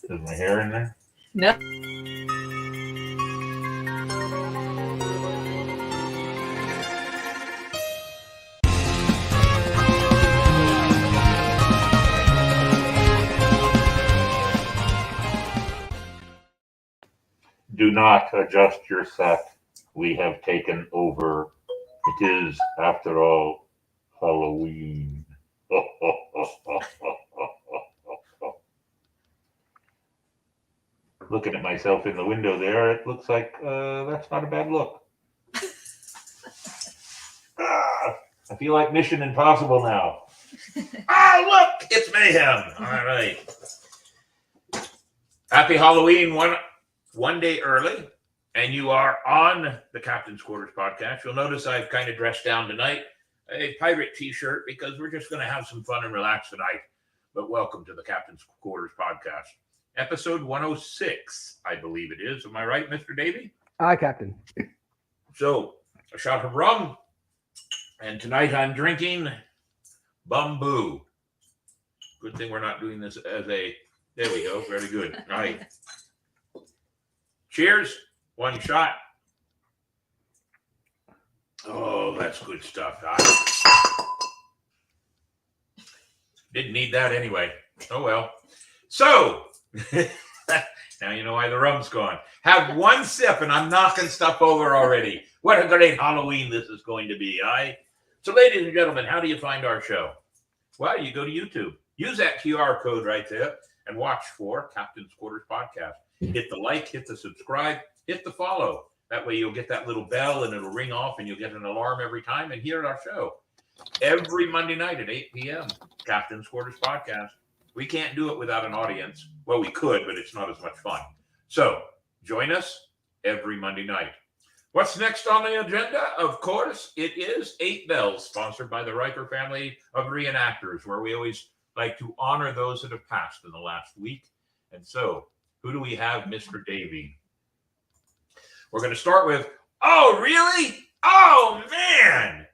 Is my hair in there? No. Do not adjust your set. We have taken over. It is, after all, Halloween. Looking at myself in the window there, it looks like that's not a bad look. I feel like Mission Impossible now. Look, it's Mayhem. All right. Happy Halloween one day early, and you are on the Captain's Quarters podcast. You'll notice I've kind of dressed down tonight. A pirate t-shirt because we're just going to have some fun and relax tonight. But welcome to the Captain's Quarters podcast. Episode 106, I believe it is. Am I right, Mr. Davey? Aye, Captain. So, a shot of rum. And tonight I'm drinking Bamboo. Good thing we're not doing this as a... There we go. Very good. All right. Cheers. One shot. Oh, that's good stuff. Didn't need that anyway. Oh, well. So, now you know why the rum's gone. Have one sip and I'm knocking stuff over already. What a great Halloween this is going to be. So, ladies and gentlemen, how do you find our show? Well, you go to YouTube. Use that QR code right there and watch for Captain's Quarters Podcast. Hit the like, hit the subscribe, hit the follow. That way you'll get that little bell and it'll ring off and you'll get an alarm every time and hear our show. Every Monday night at 8 p.m., Captain's Quarters Podcast. We can't do it without an audience. Well, we could, but it's not as much fun. So join us every Monday night. What's next on the agenda? Of course, it is 8 Bells, sponsored by the Riker family of reenactors, where we always like to honor those that have passed in the last week. And so, who do we have, Mr. Davey? We're going to start with, oh, really? Oh, man!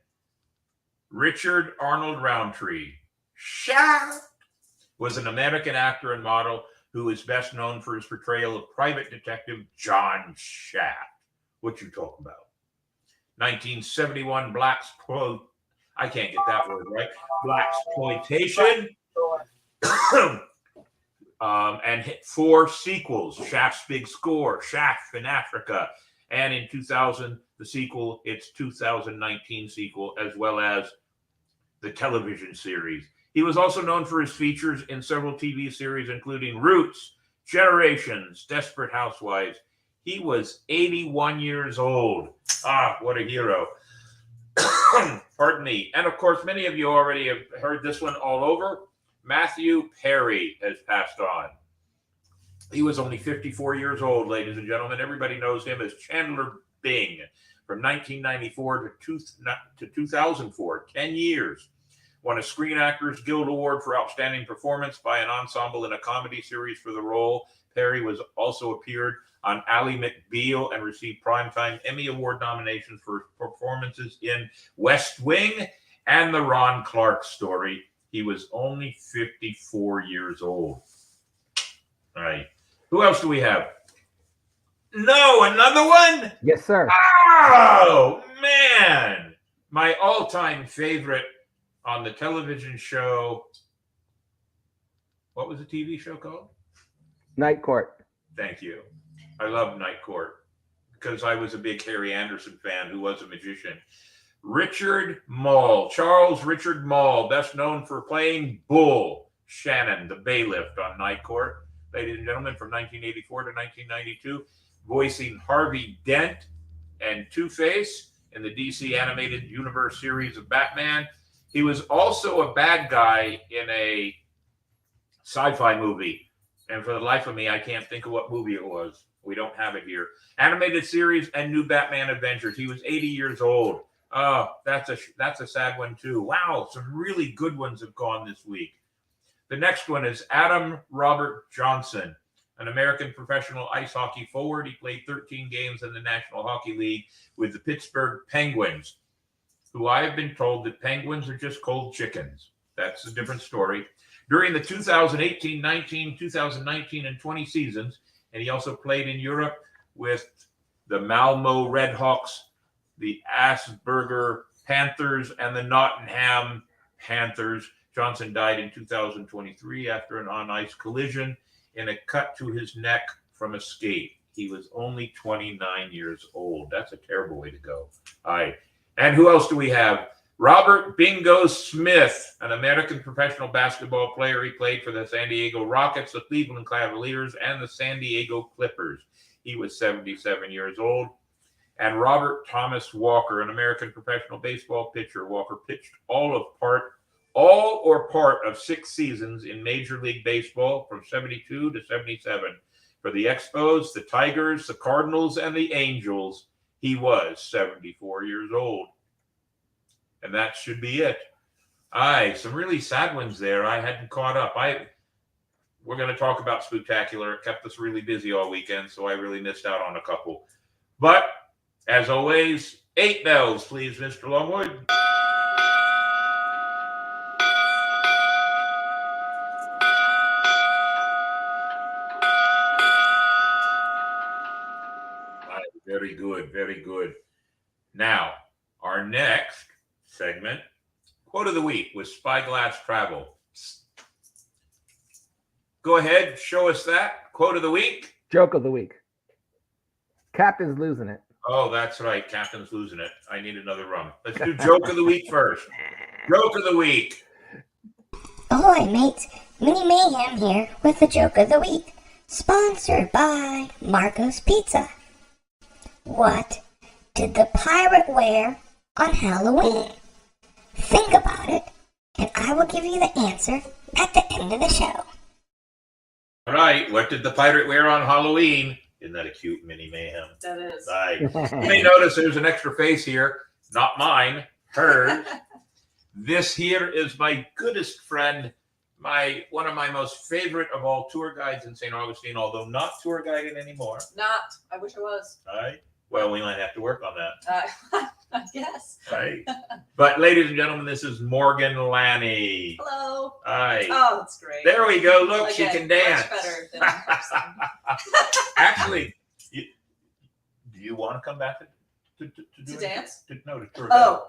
Richard Arnold Roundtree. Shaft was an American actor and model who is best known for his portrayal of private detective John Shaft. What you talking about? 1971 I can't get that word right. Blaxploitation. And hit 4 sequels: Shaft's Big Score, Shaft in Africa, and in 2000, the sequel, its 2019 sequel, as well as the television series. He was also known for his features in several TV series, including Roots, Generations, Desperate Housewives. He was 81 years old. What a hero. Pardon me. And of course, many of you already have heard this one all over. Matthew Perry has passed on. He was only 54 years old, ladies and gentlemen. Everybody knows him as Chandler Bing from 1994 to 2004, 10 years. Won a Screen Actors Guild Award for Outstanding Performance by an Ensemble in a Comedy Series for the role. Perry was also appeared on Ally McBeal and received Primetime Emmy Award nominations for performances in West Wing and The Ron Clark Story. He was only 54 years old. All right. Who else do we have? No, another one? Yes, sir. Oh, man. My all-time favorite on the television show. What was the TV show called? Night Court. Thank you. I love Night Court because I was a big Harry Anderson fan who was a magician. Richard Mall, Charles Richard Mall, best known for playing Bull Shannon, the bailiff on Night Court, ladies and gentlemen, from 1984 to 1992, voicing Harvey Dent and Two-Face in the DC Animated Universe series of Batman. He was also a bad guy in a sci-fi movie, and for the life of me, I can't think of what movie it was. We don't have it here. Animated series and New Batman Adventures. He was 80 years old. Oh, that's a sad one too. Wow, some really good ones have gone this week. The next one is Adam Robert Johnson, an American professional ice hockey forward. He played 13 games in the National Hockey League with the Pittsburgh Penguins, who I have been told that Penguins are just cold chickens. That's a different story. during the 2018-19, 2019, and 20 seasons. And he also played in Europe with the Malmo Redhawks, the Asperger Panthers, and the Nottingham Panthers. Johnson died in 2023 after an on-ice collision in a cut to his neck from a skate. He was only 29 years old. That's a terrible way to go. All right. And who else do we have? Robert Bingo Smith, an American professional basketball player. He played for the San Diego Rockets, the Cleveland Cavaliers, and the San Diego Clippers. He was 77 years old. And Robert Thomas Walker, an American professional baseball pitcher. Walker pitched all or part of 6 seasons in Major League Baseball from 72 to 77. For the Expos, the Tigers, the Cardinals, and the Angels, he was 74 years old. And that should be it. Some really sad ones there. I hadn't caught up. We're going to talk about Spooktacular. It kept us really busy all weekend, so I really missed out on a couple. But, as always, 8 bells, please, Mr. Longwood. Very good, very good. Now, our next segment, Quote of the Week with Spyglass Travel. Go ahead, show us that. Quote of the Week. Joke of the week. Captain's losing it. Oh, that's right. Captain's losing it. I need another rum. Let's do Joke of the Week first. Joke of the Week. Ahoy, mates. Mini Mayhem here with the Joke of the Week. Sponsored by Marco's Pizza. What did the pirate wear on Halloween? Think about it, and I will give you the answer at the end of the show. All right. What did the pirate wear on Halloween? Isn't that a cute Mini Mayhem? That is. Right. You may notice there's an extra face here. Not mine, hers. This here is my goodest friend, one of my most favorite of all tour guides in St. Augustine, although not tour guided anymore. Not. I wish I was. All right. Well, we might have to work on that. I guess. Right. But ladies and gentlemen, this is Morganne Lanni. Hello. Hi. Oh, that's great. There we go. Look, Like she it. can dance. Much better than in person. Actually, do you want to come back to do dance? No, to tour. Oh.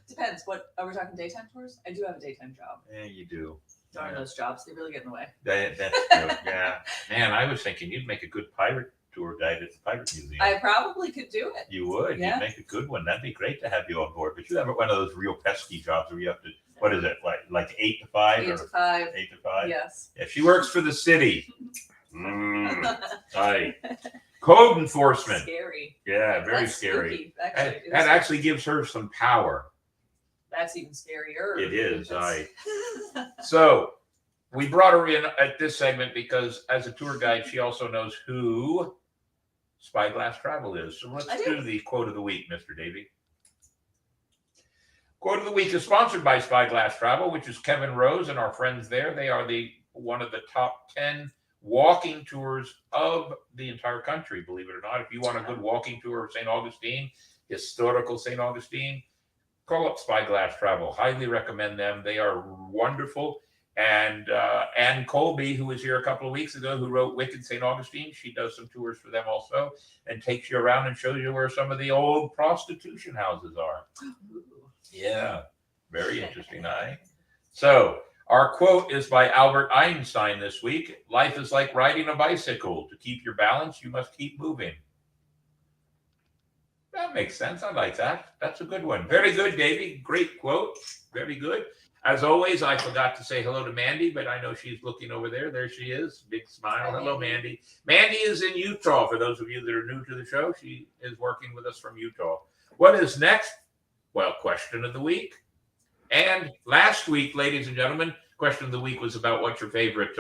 Depends. What are we talking? Daytime tours? I do have a daytime job. Yeah, you do. Darn those jobs. They really get in the way. That's true. Yeah. Man, I was thinking you'd make a good pirate tour guide at the Pirate Museum. I probably could do it. You would. Yeah. You'd make a good one. That'd be great to have you on board. But you have one of those real pesky jobs where you have to, what is it, like 8 to 5? 8 to 5. 8 to 5? Yes. Yeah, she works for the city. Right. Code enforcement. Scary. Yeah, very That's scary. Spooky, actually. That actually gives her some power. That's even scarier. It is. That's- So we brought her in at this segment because as a tour guide, she also knows who Spyglass Travel is. So let's do the quote of the week, Mr. Davey. Quote of the week is sponsored by Spyglass Travel, which is Kevin Rose and our friends there. They are one of the top 10 walking tours of the entire country, believe it or not. If you want a good walking tour of St. Augustine, historical St. Augustine, call up Spyglass Travel. Highly recommend them. They are wonderful. And Ann Colby, who was here a couple of weeks ago, who wrote Wicked St. Augustine, she does some tours for them also and takes you around and shows you where some of the old prostitution houses are. Yeah, very interesting. So our quote is by Albert Einstein this week. Life is like riding a bicycle. To keep your balance, you must keep moving. That makes sense. I like that. That's a good one. Very good, Davey. Great quote. Very good. As always, I forgot to say hello to Mandy, but I know she's looking over there. There she is. Big smile. Hello, Mandy. Mandy is in Utah. For those of you that are new to the show, she is working with us from Utah. What is next? Well, question of the week. And last week, ladies and gentlemen, question of the week was about what your favorite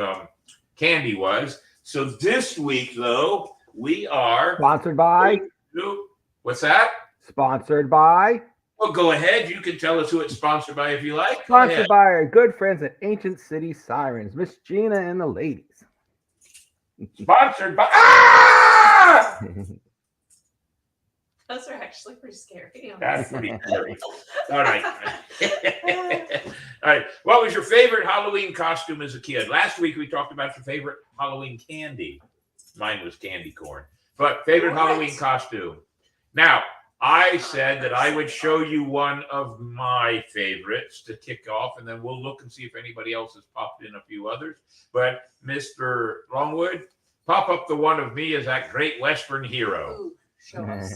candy was. So this week, though, we are... Sponsored by? What's that? Sponsored by? Well, go ahead. You can tell us who it's sponsored by if you like. Sponsored by our good friends at Ancient City Sirens, Miss Gina and the ladies. Sponsored by... Ah! Those are actually pretty scary. That's pretty scary. All right. All right. What was your favorite Halloween costume as a kid? Last week we talked about your favorite Halloween candy. Mine was candy corn. But favorite Halloween costume. Now, I said that I would show you one of my favorites to kick off, and then we'll look and see if anybody else has popped in a few others. But Mr. Longwood, pop up the one of me as that great Western hero. Ooh, show us.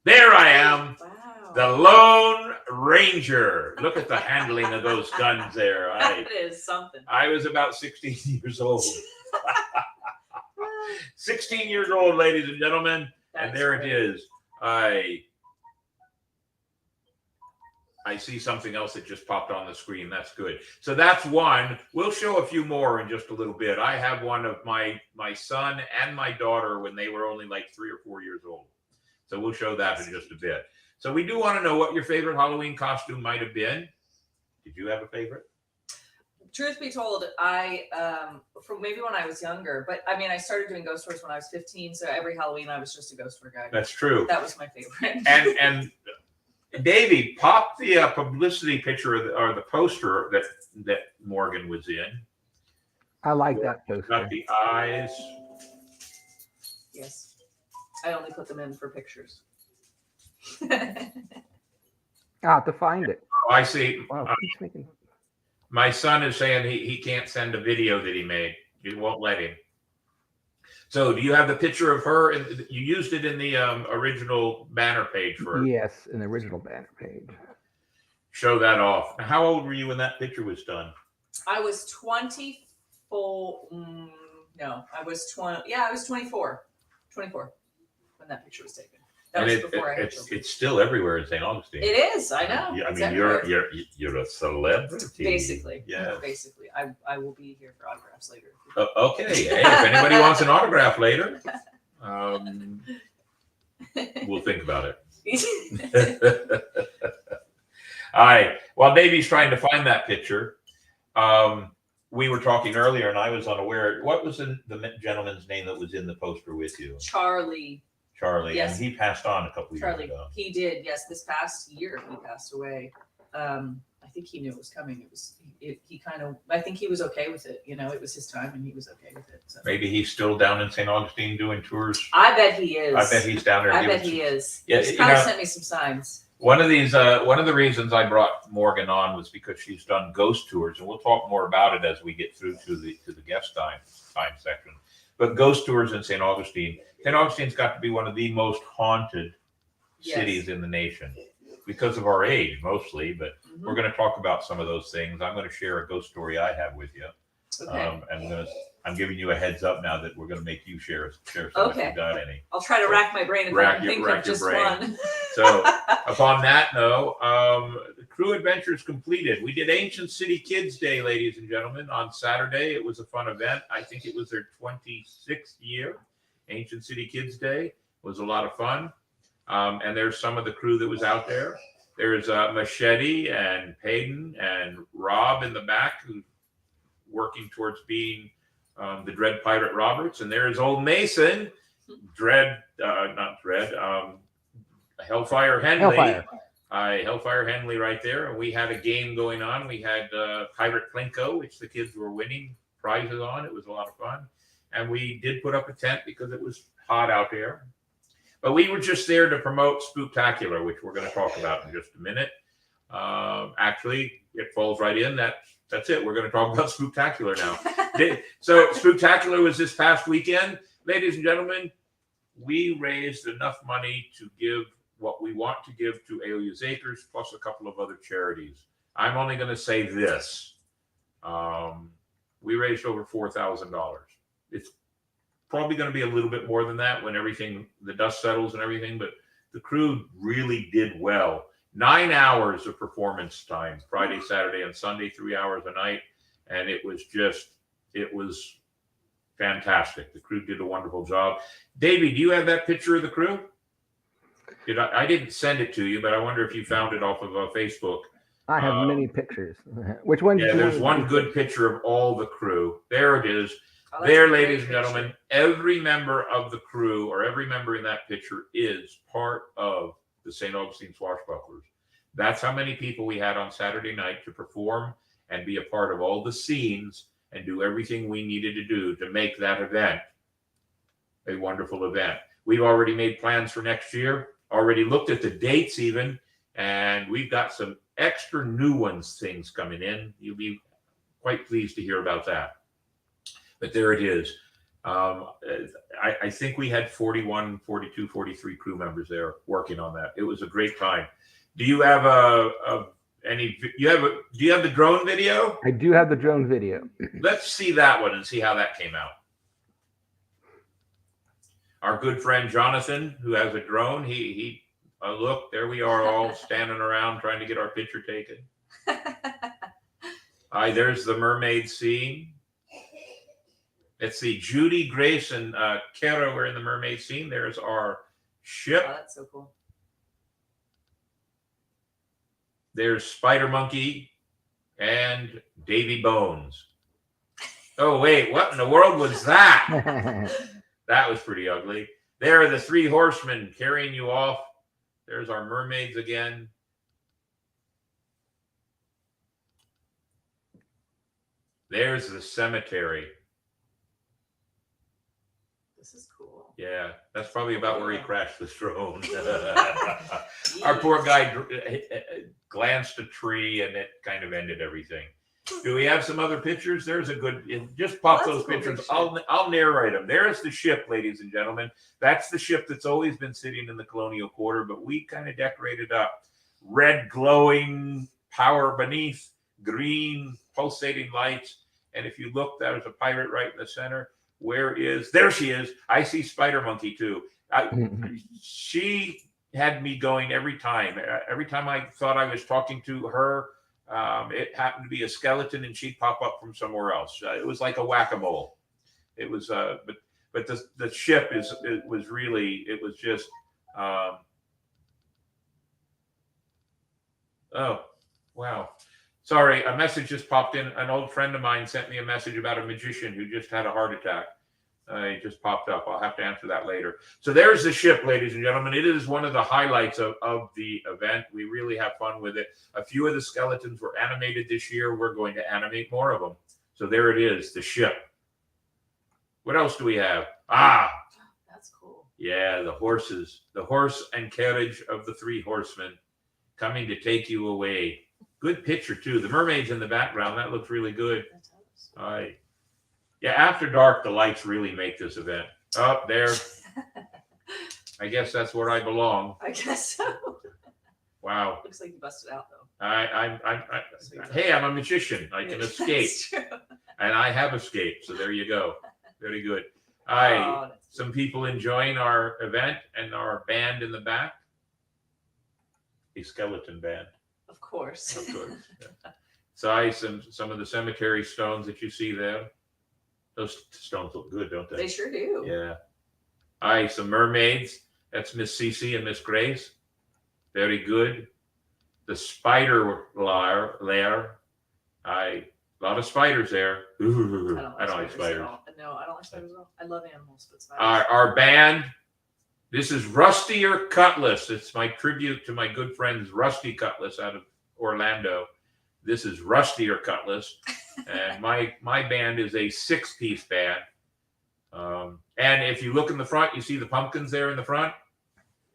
There I am, Wow. the Lone Ranger. Look at the handling of those guns there. That is something. I was about 16 years old. 16 years old, ladies and gentlemen. And there it is. I see something else that just popped on the screen. That's good. So that's one. We'll show a few more in just a little bit. I have one of my son and my daughter when they were only like 3 or 4 years old. So we'll show that in just a bit. So we do want to know what your favorite Halloween costume might have been. Did you have a favorite? Truth be told, from maybe when I was younger, but I mean, I started doing ghost tours when I was 15. So every Halloween, I was just a ghost tour guide. That's true. That was my favorite. And Davey, pop the publicity picture or the poster that Morgan was in. I like that poster. Got the eyes. Yes. I only put them in for pictures. I'll have to find it. Oh, I see. Wow, keeps making... My son is saying he can't send a video that he made. You won't let him. So do you have the picture of her? You used it in the original banner page for her. Yes, in the original banner page. Show that off. How old were you when that picture was done? I was 24. No, I was 20. Yeah, I was 24. 24 when that picture was taken. That was before I had children. It's still everywhere in St. Augustine. It is. I know. Yeah, I It's mean, everywhere. you're a celebrity. Basically. Yeah. Basically, I will be here for autographs later. Okay. Hey, if anybody wants an autograph later, we'll think about it. All right. While Davey's trying to find that picture, we were talking earlier, and I was unaware. What was the gentleman's name that was in the poster with you? Charlie. Yes. And he passed on a couple of years ago. He did. Yes, this past year he passed away. I think he knew it was coming. He kind of. I think he was okay with it. You know, it was his time, and he was okay with it. So. Maybe he's still down in St. Augustine doing tours. I bet he is. I bet he's down there. I bet he is. Yeah, He's kind of sent me some signs. One of the reasons I brought Morgan on was because she's done ghost tours, and we'll talk more about it as we get through to the guest time section. But ghost tours in St. Augustine. St. Augustine's got to be one of the most haunted cities in the nation because of our age, mostly. But we're going to talk about some of those things. I'm going to share a ghost story I have with you. Okay. I'm giving you a heads up now that we're going to make you share some if you've got any. I'll try to rack my brain if I can think of just one. So upon that note, the crew adventures completed. We did Ancient City Kids Day, ladies and gentlemen, on Saturday. It was a fun event. I think it was their 26th year. Ancient City Kids Day was a lot of fun. And there's some of the crew that was out there. There's Machete and Payton and Rob in the back who's working towards being the Dread Pirate Roberts. And there's old Mason, Hellfire Henley. Hellfire Henley right there. And we had a game going on. We had Pirate Plinko, which the kids were winning prizes on. It was a lot of fun. And we did put up a tent because it was hot out there. But we were just there to promote Spooktacular, which we're going to talk about in just a minute. Actually, it falls right in. That's it. We're going to talk about Spooktacular now. So Spooktacular was this past weekend. Ladies and gentlemen, we raised enough money to give what we want to give to Alia's Acres, plus a couple of other charities. I'm only going to say this. We raised over $4,000. It's probably going to be a little bit more than that when the dust settles and everything, but the crew really did well. 9 hours of performance time, Friday, Saturday, and Sunday, 3 hours a night. And it was fantastic. The crew did a wonderful job. Davey, do you have that picture of the crew? I didn't send it to you, but I wonder if you found it off of Facebook. I have many pictures. Which one? Yeah, there's one good picture of all the crew. There it is. Oh, that's There, a great ladies and gentlemen, picture. every member of the crew or every member in that picture is part of the St. Augustine Swashbucklers. That's how many people we had on Saturday night to perform and be a part of all the scenes and do everything we needed to do to make that event a wonderful event. We've already made plans for next year, already looked at the dates even, and we've got some extra new things coming in. You'll be quite pleased to hear about that. But there it is. I think we had 41, 42, 43 crew members there working on that. It was a great time. Do you have do you have the drone video? I do have the drone video. Let's see that one and see how that came out. Our good friend Jonathan, who has a drone, he look, there we are all standing around trying to get our picture taken. There's the mermaid scene. Let's see, Judy, Grace, and Kara were in the mermaid scene. There's our ship. Oh, that's so cool. There's Spider Monkey and Davey Bones. Oh, wait, what in the world was that? That was pretty ugly. There are the three horsemen carrying you off. There's our mermaids again. There's the cemetery. This is cool. Yeah, that's probably about where he crashed the drone. Our poor guy glanced a tree and it kind of ended everything. Do we have some other pictures? There's a good, just pop That's those a cool pictures. picture. I'll narrate them. There's the ship, ladies and gentlemen. That's the ship that's always been sitting in the colonial quarter, but we kind of decorated up. Red glowing power beneath, green pulsating lights. And if you look, there's a pirate right in the center. There she is. I see Spider Monkey too. She had me going every time. Every time I thought I was talking to her, it happened to be a skeleton and she'd pop up from somewhere else. It was like a whack-a-mole. It was, but the ship it was just, oh, wow. Sorry, a message just popped in. An old friend of mine sent me a message about a magician who just had a heart attack. It just popped up. I'll have to answer that later. So there's the ship, ladies and gentlemen. It is one of the highlights of the event. We really have fun with it. A few of the skeletons were animated this year. We're going to animate more of them. So there it is, the ship. What else do we have? That's cool. Yeah, the horses. The horse and carriage of the three horsemen coming to take you away. Good picture, too. The mermaid's in the background. That looks really good. All right. Yeah, after dark, the lights really make this event. Oh, there. I guess that's where I belong. I guess so. Wow. Looks like you busted out though. Hey, I'm a magician. I can escape. That's true. And I have escaped. So there you go. Very good. Oh, that's Some people enjoying our event and our band in the back. A skeleton band. Of course. Of course. Yeah. Some of the cemetery stones that you see there. Those stones look good, don't they? They sure do. Yeah. Some mermaids. That's Miss Cece and Miss Grace. Very good. The spider lair. A lot of spiders there. Ooh, I don't like spiders. At all. No, I don't like spiders at all. I love animals, but spiders. Our band. This is Rustier Cutlass. It's my tribute to my good friends Rusty Cutlass out of Orlando. This is Rustier Cutlass. And my band is a 6-piece band. And if you look in the front, you see the pumpkins there in the front.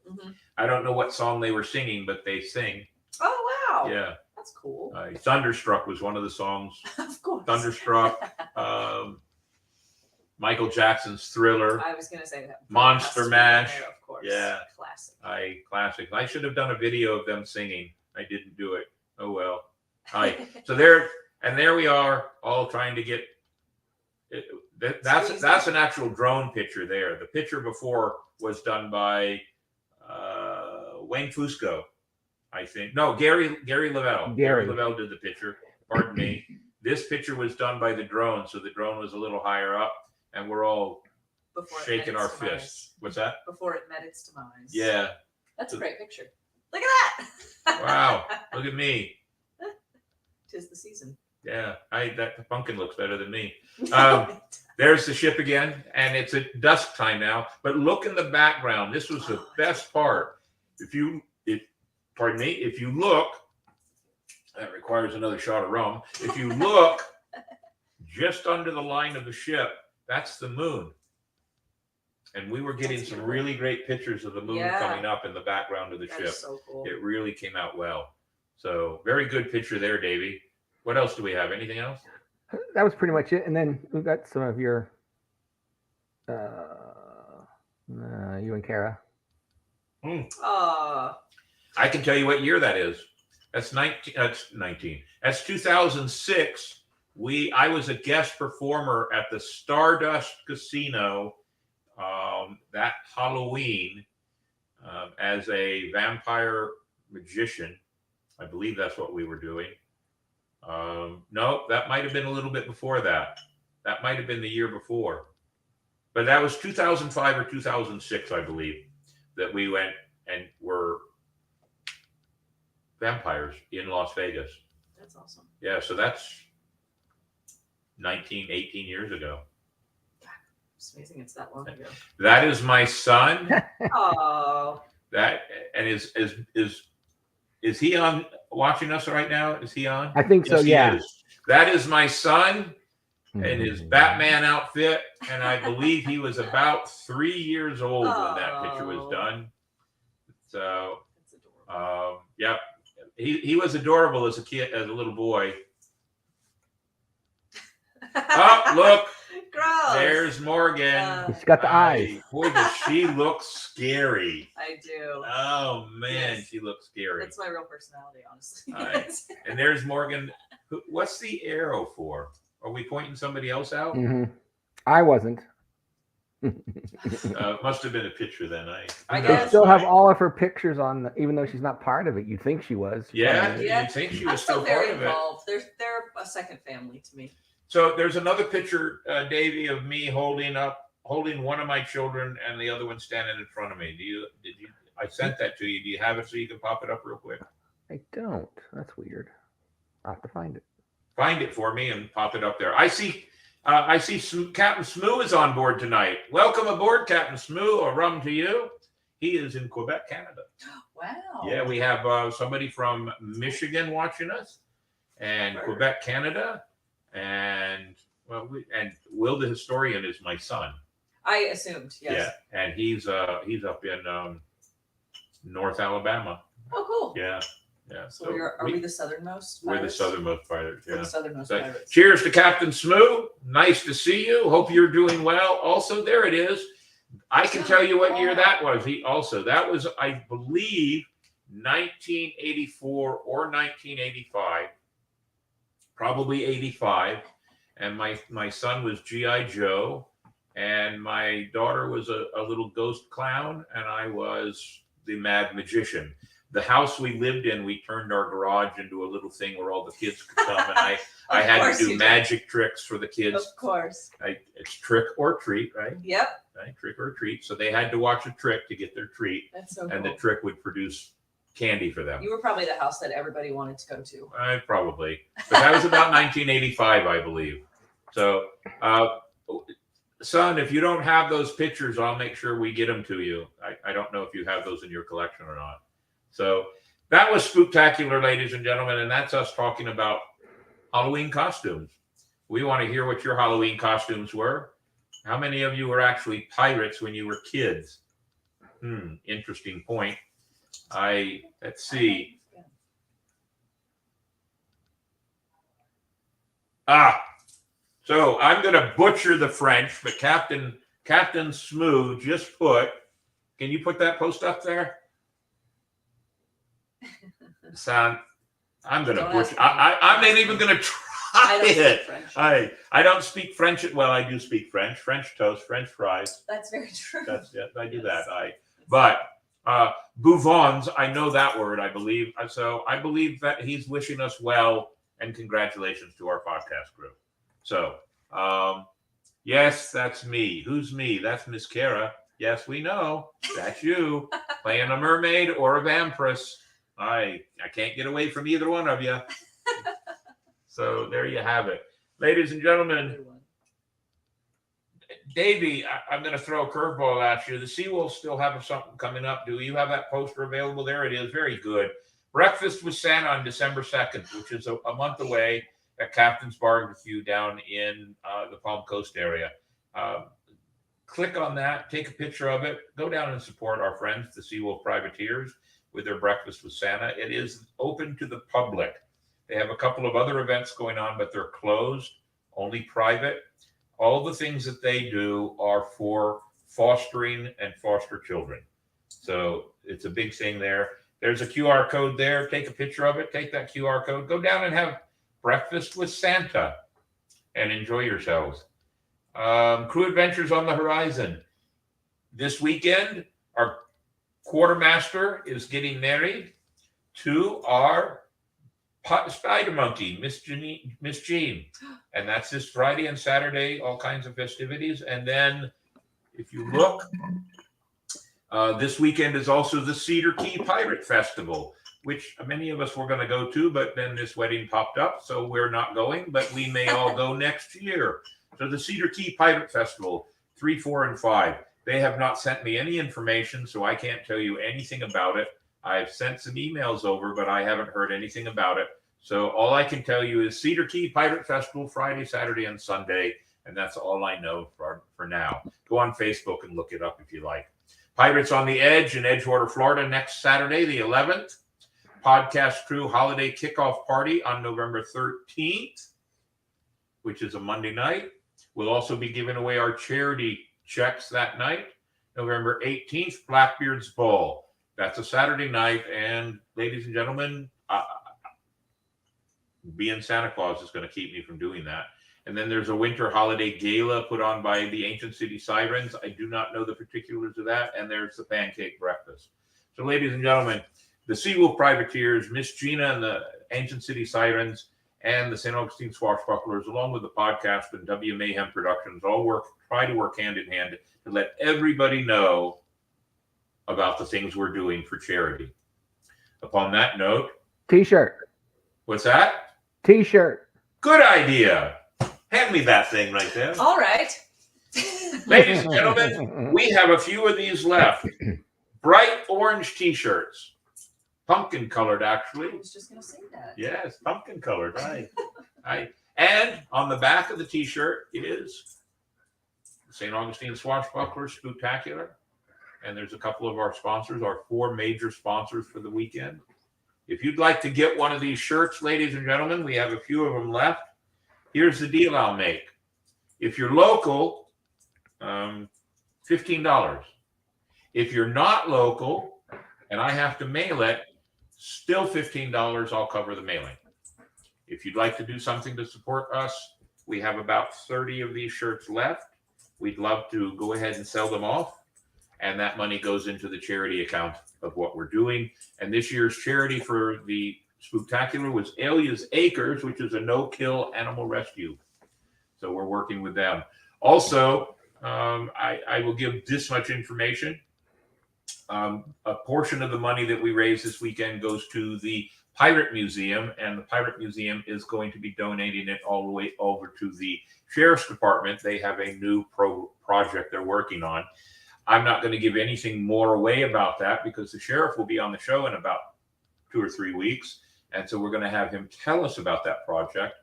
Mm-hmm. I don't know what song they were singing, but they sing. Oh, wow. Yeah. That's cool. Thunderstruck was one of the songs. Of course. Thunderstruck. Michael Jackson's Thriller. I was going to say that. Monster Mash. There, of course. Yeah. Classic. Classic. I should have done a video of them singing. I didn't do it. Oh, well. So there we are, all trying to get it. That's an actual drone picture there. The picture before was done by Wayne Fusco, I think. No, Gary Lavelle. Gary Lavelle did the picture. Pardon me. This picture was done by the drone, so the drone was a little higher up, and we're all shaking our fists. What's that? Before it met its demise. Yeah. That's a great picture. Look at that. Wow. Look at me. 'Tis the season. Yeah, that pumpkin looks better than me. There's the ship again, and it's at dusk time now. But look in the background. This was the best part. If you look, that requires another shot of rum. If you look just under the line of the ship, that's the moon. And we were getting some really great pictures of the moon coming up in the background of the ship. So cool. It really came out well. So very good picture there, Davey. What else do we have? Anything else? That was pretty much it. And then we've got some of your, you and Kara. I can tell you what year that is. That's 19. That's 2006. I was a guest performer at the Stardust Casino that Halloween as a vampire magician. I believe that's what we were doing. No, that might have been a little bit before that. That might have been the year before. But that was 2005 or 2006, I believe, that we went and were vampires in Las Vegas. That's awesome. Yeah, so that's 18 years ago. It's amazing it's that long ago. That is my son. Oh. That and is he on watching us right now? Is he on? I think so, yes, yeah. He is. That is my son in his Batman outfit, and I believe he was about 3 years old when that picture was done. So, yeah, he was adorable as a kid, as a little boy. Oh, look. Gross. There's Morgan. She's got the eyes. Boy, does she look scary. I do. Oh, man, she looks scary. That's my real personality, honestly. And there's Morgan. What's the arrow for? Are we pointing somebody else out? Mm-hmm. I wasn't. Must have been a picture then. I They guess. still have all of her pictures on, even though she's not part of it. You'd think she was. Yeah, Yeah. you think she I'm was still still part very of it. involved. They're a second family to me. So there's another picture, Davey, of me holding one of my children and the other one standing in front of me. Did you? I sent that to you. Do you have it so you can pop it up real quick? I don't. That's weird. I'll have to find it. Find it for me and pop it up there. I see Captain Smoo is on board tonight. Welcome aboard, Captain Smoo. A rum to you. He is in Quebec, Canada. Wow. Yeah, we have somebody from Michigan watching us, and Quebec, Canada. And Will the historian is my son. I assumed, yes. Yeah, and he's up in North Alabama. Oh, cool. Yeah. So are we the southernmost pirates? We're the southernmost pirates. Yeah. We're the southernmost pirates. Cheers to Captain Smoo. Nice to see you. Hope you're doing well. Also, there it is. I can tell you what year that was. That was, I believe, 1984 or 1985. Probably 85, and my son was G.I. Joe, and my daughter was a little ghost clown, and I was the mad magician. The house we lived in, we turned our garage into a little thing where all the kids could come, and I had to do magic tricks for the kids. Of course. It's trick or treat, right? Yep. Right, trick or treat. So they had to watch a trick to get their treat, That's so and cool. the trick would produce candy for them. You were probably the house that everybody wanted to go to. Probably. But that was about 1985, I believe. So, son, if you don't have those pictures, I'll make sure we get them to you. I don't know if you have those in your collection or not. So that was spooktacular, ladies and gentlemen, and that's us talking about Halloween costumes. We want to hear what your Halloween costumes were. How many of you were actually pirates when you were kids? Interesting point. Let's see. So I'm going to butcher the French, but Captain Smoo just put. Can you put that post up there? Son, I'm going to butcher. I'm not even going to try it. I don't speak French. Well, I do speak French. French toast, French fries. That's very true. I do that. But Bouvons, I know that word, I believe. So I believe that he's wishing us well, and congratulations to our podcast group. So, yes, that's me. Who's me? That's Miss Kara. Yes, we know. That's you. Playing a mermaid or a vampiress. I can't get away from either one of you. So there you have it. Ladies and gentlemen, Davey, I'm going to throw a curveball at you. The Seawolves still have something coming up. Do you have that poster available? There it is. Very good. Breakfast with Santa on December 2nd, which is a month away at Captain's Barbecue down in the Palm Coast area. Click on that. Take a picture of it. Go down and support our friends, the Seawolf Privateers, with their Breakfast with Santa. It is open to the public. They have a couple of other events going on, but they're closed, only private. All the things that they do are for fostering and foster children. So it's a big thing there. There's a QR code there. Take a picture of it. Take that QR code. Go down and have breakfast with Santa and enjoy yourselves. Crew adventures on the horizon. This weekend, our quartermaster is getting married to our spider monkey, Miss Jean. And that's this Friday and Saturday, all kinds of festivities. And then if you look, this weekend is also the Cedar Key Pirate Festival, which many of us were going to go to, but then this wedding popped up, so we're not going, but we may all go next year. So the Cedar Key Pirate Festival, 3, 4, and 5. They have not sent me any information, so I can't tell you anything about it. I've sent some emails over, but I haven't heard anything about it. So all I can tell you is Cedar Key Pirate Festival, Friday, Saturday, and Sunday. And that's all I know for now. Go on Facebook and look it up if you like. Pirates on the Edge in Edgewater, Florida, next Saturday, the 11th. Podcast Crew Holiday Kickoff Party on November 13th, which is a Monday night. We'll also be giving away our charity checks that night. November 18th, Blackbeard's Ball. That's a Saturday night. And ladies and gentlemen, being Santa Claus is going to keep me from doing that. And then there's a winter holiday gala put on by the Ancient City Sirens. I do not know the particulars of that. And there's the pancake breakfast. So ladies and gentlemen, the Seawolf Privateers, Miss Gina and the Ancient City Sirens, and the St. Augustine Swashbucklers, along with the podcast and W Mayhem Productions, all try to work hand in hand to let everybody know about the things we're doing for charity. Upon that note, T-shirt. What's that? T-shirt. Good idea. Hand me that thing right there. All right. Ladies and gentlemen, we have a few of these left. Bright orange T-shirts. Pumpkin colored, actually. I was just going to say that. Yes, pumpkin colored. And on the back of the T-shirt is St. Augustine Swashbucklers Spooktacular. And there's a couple of our sponsors, our 4 major sponsors for the weekend. If you'd like to get one of these shirts, ladies and gentlemen, we have a few of them left. Here's the deal I'll make. If you're local, $15. If you're not local and I have to mail it, still $15. I'll cover the mailing. If you'd like to do something to support us, we have about 30 of these shirts left. We'd love to go ahead and sell them off. And that money goes into the charity account of what we're doing. And this year's charity for the Spooktacular was Alia's Acres, which is a no-kill animal rescue. So we're working with them. Also, I will give this much information. A portion of the money that we raise this weekend goes to the Pirate Museum, and the Pirate Museum is going to be donating it all the way over to the Sheriff's Department. They have a new project they're working on. I'm not going to give anything more away about that because the sheriff will be on the show in about 2 or 3 weeks. And so we're going to have him tell us about that project.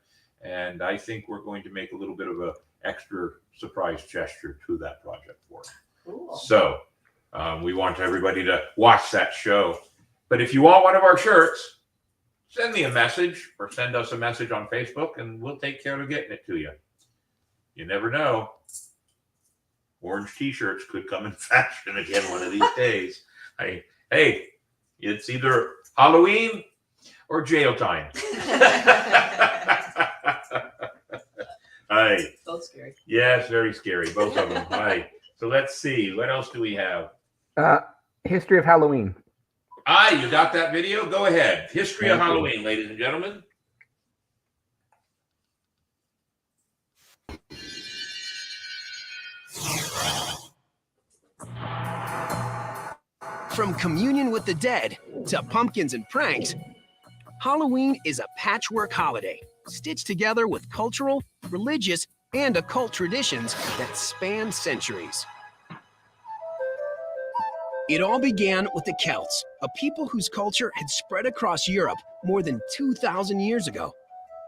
And I think we're going to make a little bit of an extra surprise gesture to that project for him. Cool. So we want everybody to watch that show. But if you want one of our shirts, send me a message or send us a message on Facebook and we'll take care of getting it to you. You never know. Orange T-shirts could come in fashion again one of these days. Hey, it's either Halloween or jail time. Hi. Both scary. Yes, very scary. Both of them. Hi. So let's see. What else do we have? History of Halloween. You got that video? Go ahead. History of Halloween, ladies and gentlemen. From communion with the dead to pumpkins and pranks, Halloween is a patchwork holiday stitched together with cultural, religious, and occult traditions that span centuries. It all began with the Celts, a people whose culture had spread across Europe more than 2,000 years ago.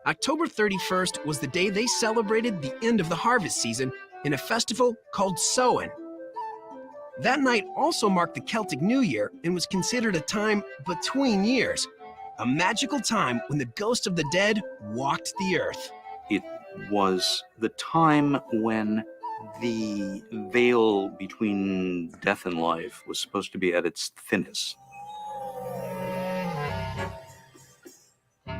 October 31st was the day they celebrated the end of the harvest season in a festival called Samhain. That night also marked the Celtic New Year and was considered a time between years, a magical time when the ghosts of the dead walked the earth. It was the time when the veil between death and life was supposed to be at its thinnest.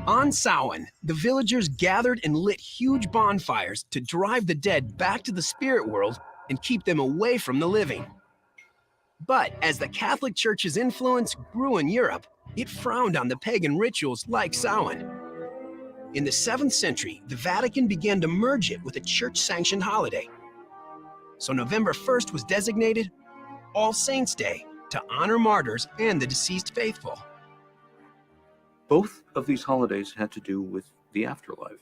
On Samhain, the villagers gathered and lit huge bonfires to drive the dead back to the spirit world and keep them away from the living. But as the Catholic Church's influence grew in Europe, it frowned on the pagan rituals like Samhain. In the 7th century, the Vatican began to merge it with a church-sanctioned holiday. So November 1st was designated All Saints' Day to honor martyrs and the deceased faithful. Both of these holidays had to do with the afterlife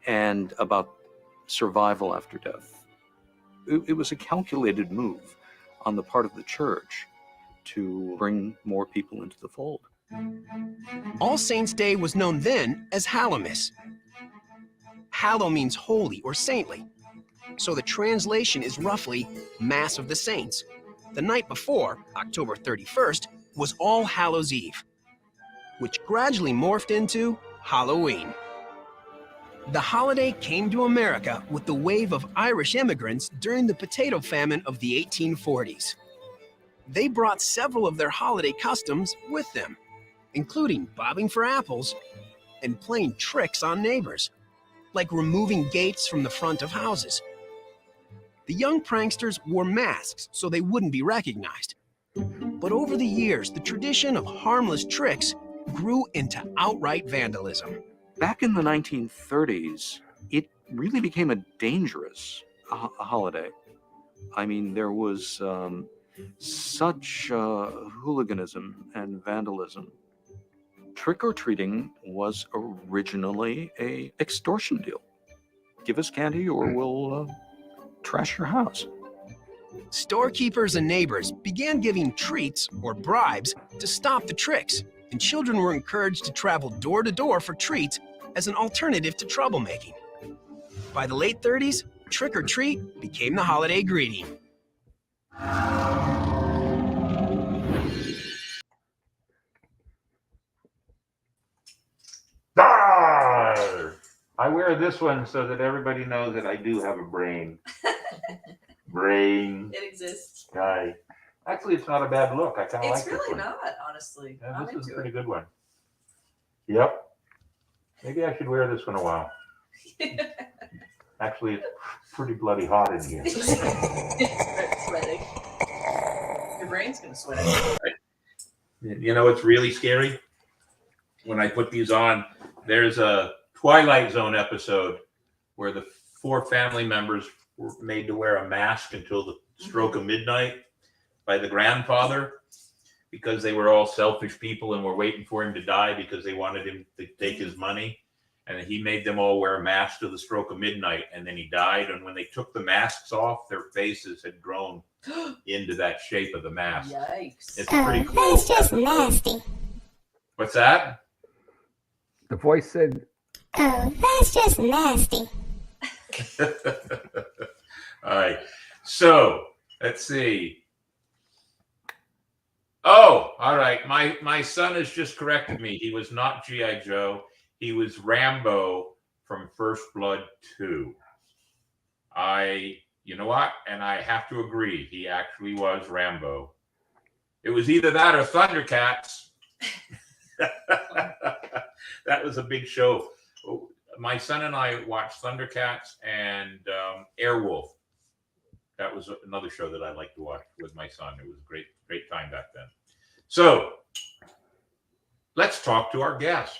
and about survival after death. It was a calculated move on the part of the church to bring more people into the fold. All Saints' Day was known then as Hallowmas. Hallow means holy or saintly, so the translation is roughly Mass of the Saints. The night before, October 31st, was All Hallows' Eve, which gradually morphed into Halloween. The holiday came to America with the wave of Irish immigrants during the potato famine of the 1840s. They brought several of their holiday customs with them, including bobbing for apples and playing tricks on neighbors, like removing gates from the front of houses. The young pranksters wore masks so they wouldn't be recognized. But over the years, the tradition of harmless tricks grew into outright vandalism. Back in the 1930s, it really became a dangerous holiday. I mean, there was such hooliganism and vandalism. Trick-or-treating was originally an extortion deal. Give us candy or we'll trash your house. Storekeepers and neighbors began giving treats or bribes to stop the tricks, and children were encouraged to travel door to door for treats as an alternative to troublemaking. By the late 30s, trick-or-treat became the holiday greeting. Arr! I wear this one so that everybody knows that I do have a brain. Brain. It exists. Guy. Actually, it's not a bad look. I kind of like It's this really one. not, honestly. Yeah, I'm this is into a pretty it. good one. Yep. Maybe I should wear this one a while. Actually, it's pretty bloody hot in here. It's sweating. Your brain's gonna sweat. You know what's really scary? When I put these on, there's a Twilight Zone episode where the 4 family members were made to wear a mask until the stroke of midnight by the grandfather, because they were all selfish people and were waiting for him to die because they wanted him to take his money. And he made them all wear masks to the stroke of midnight, and then he died. And when they took the masks off, their faces had grown into that shape of the mask. Yikes. It's pretty cool. That's just nasty. What's that? The voice said, Oh, that's just nasty. All right. So let's see. Oh, all right. My son has just corrected me. He was not G.I. Joe. He was Rambo from First Blood 2. You know what? And I have to agree. He actually was Rambo. It was either that or Thundercats. That was a big show. My son and I watched Thundercats and Airwolf. That was another show that I liked to watch with my son. It was a great time back then. So let's talk to our guest.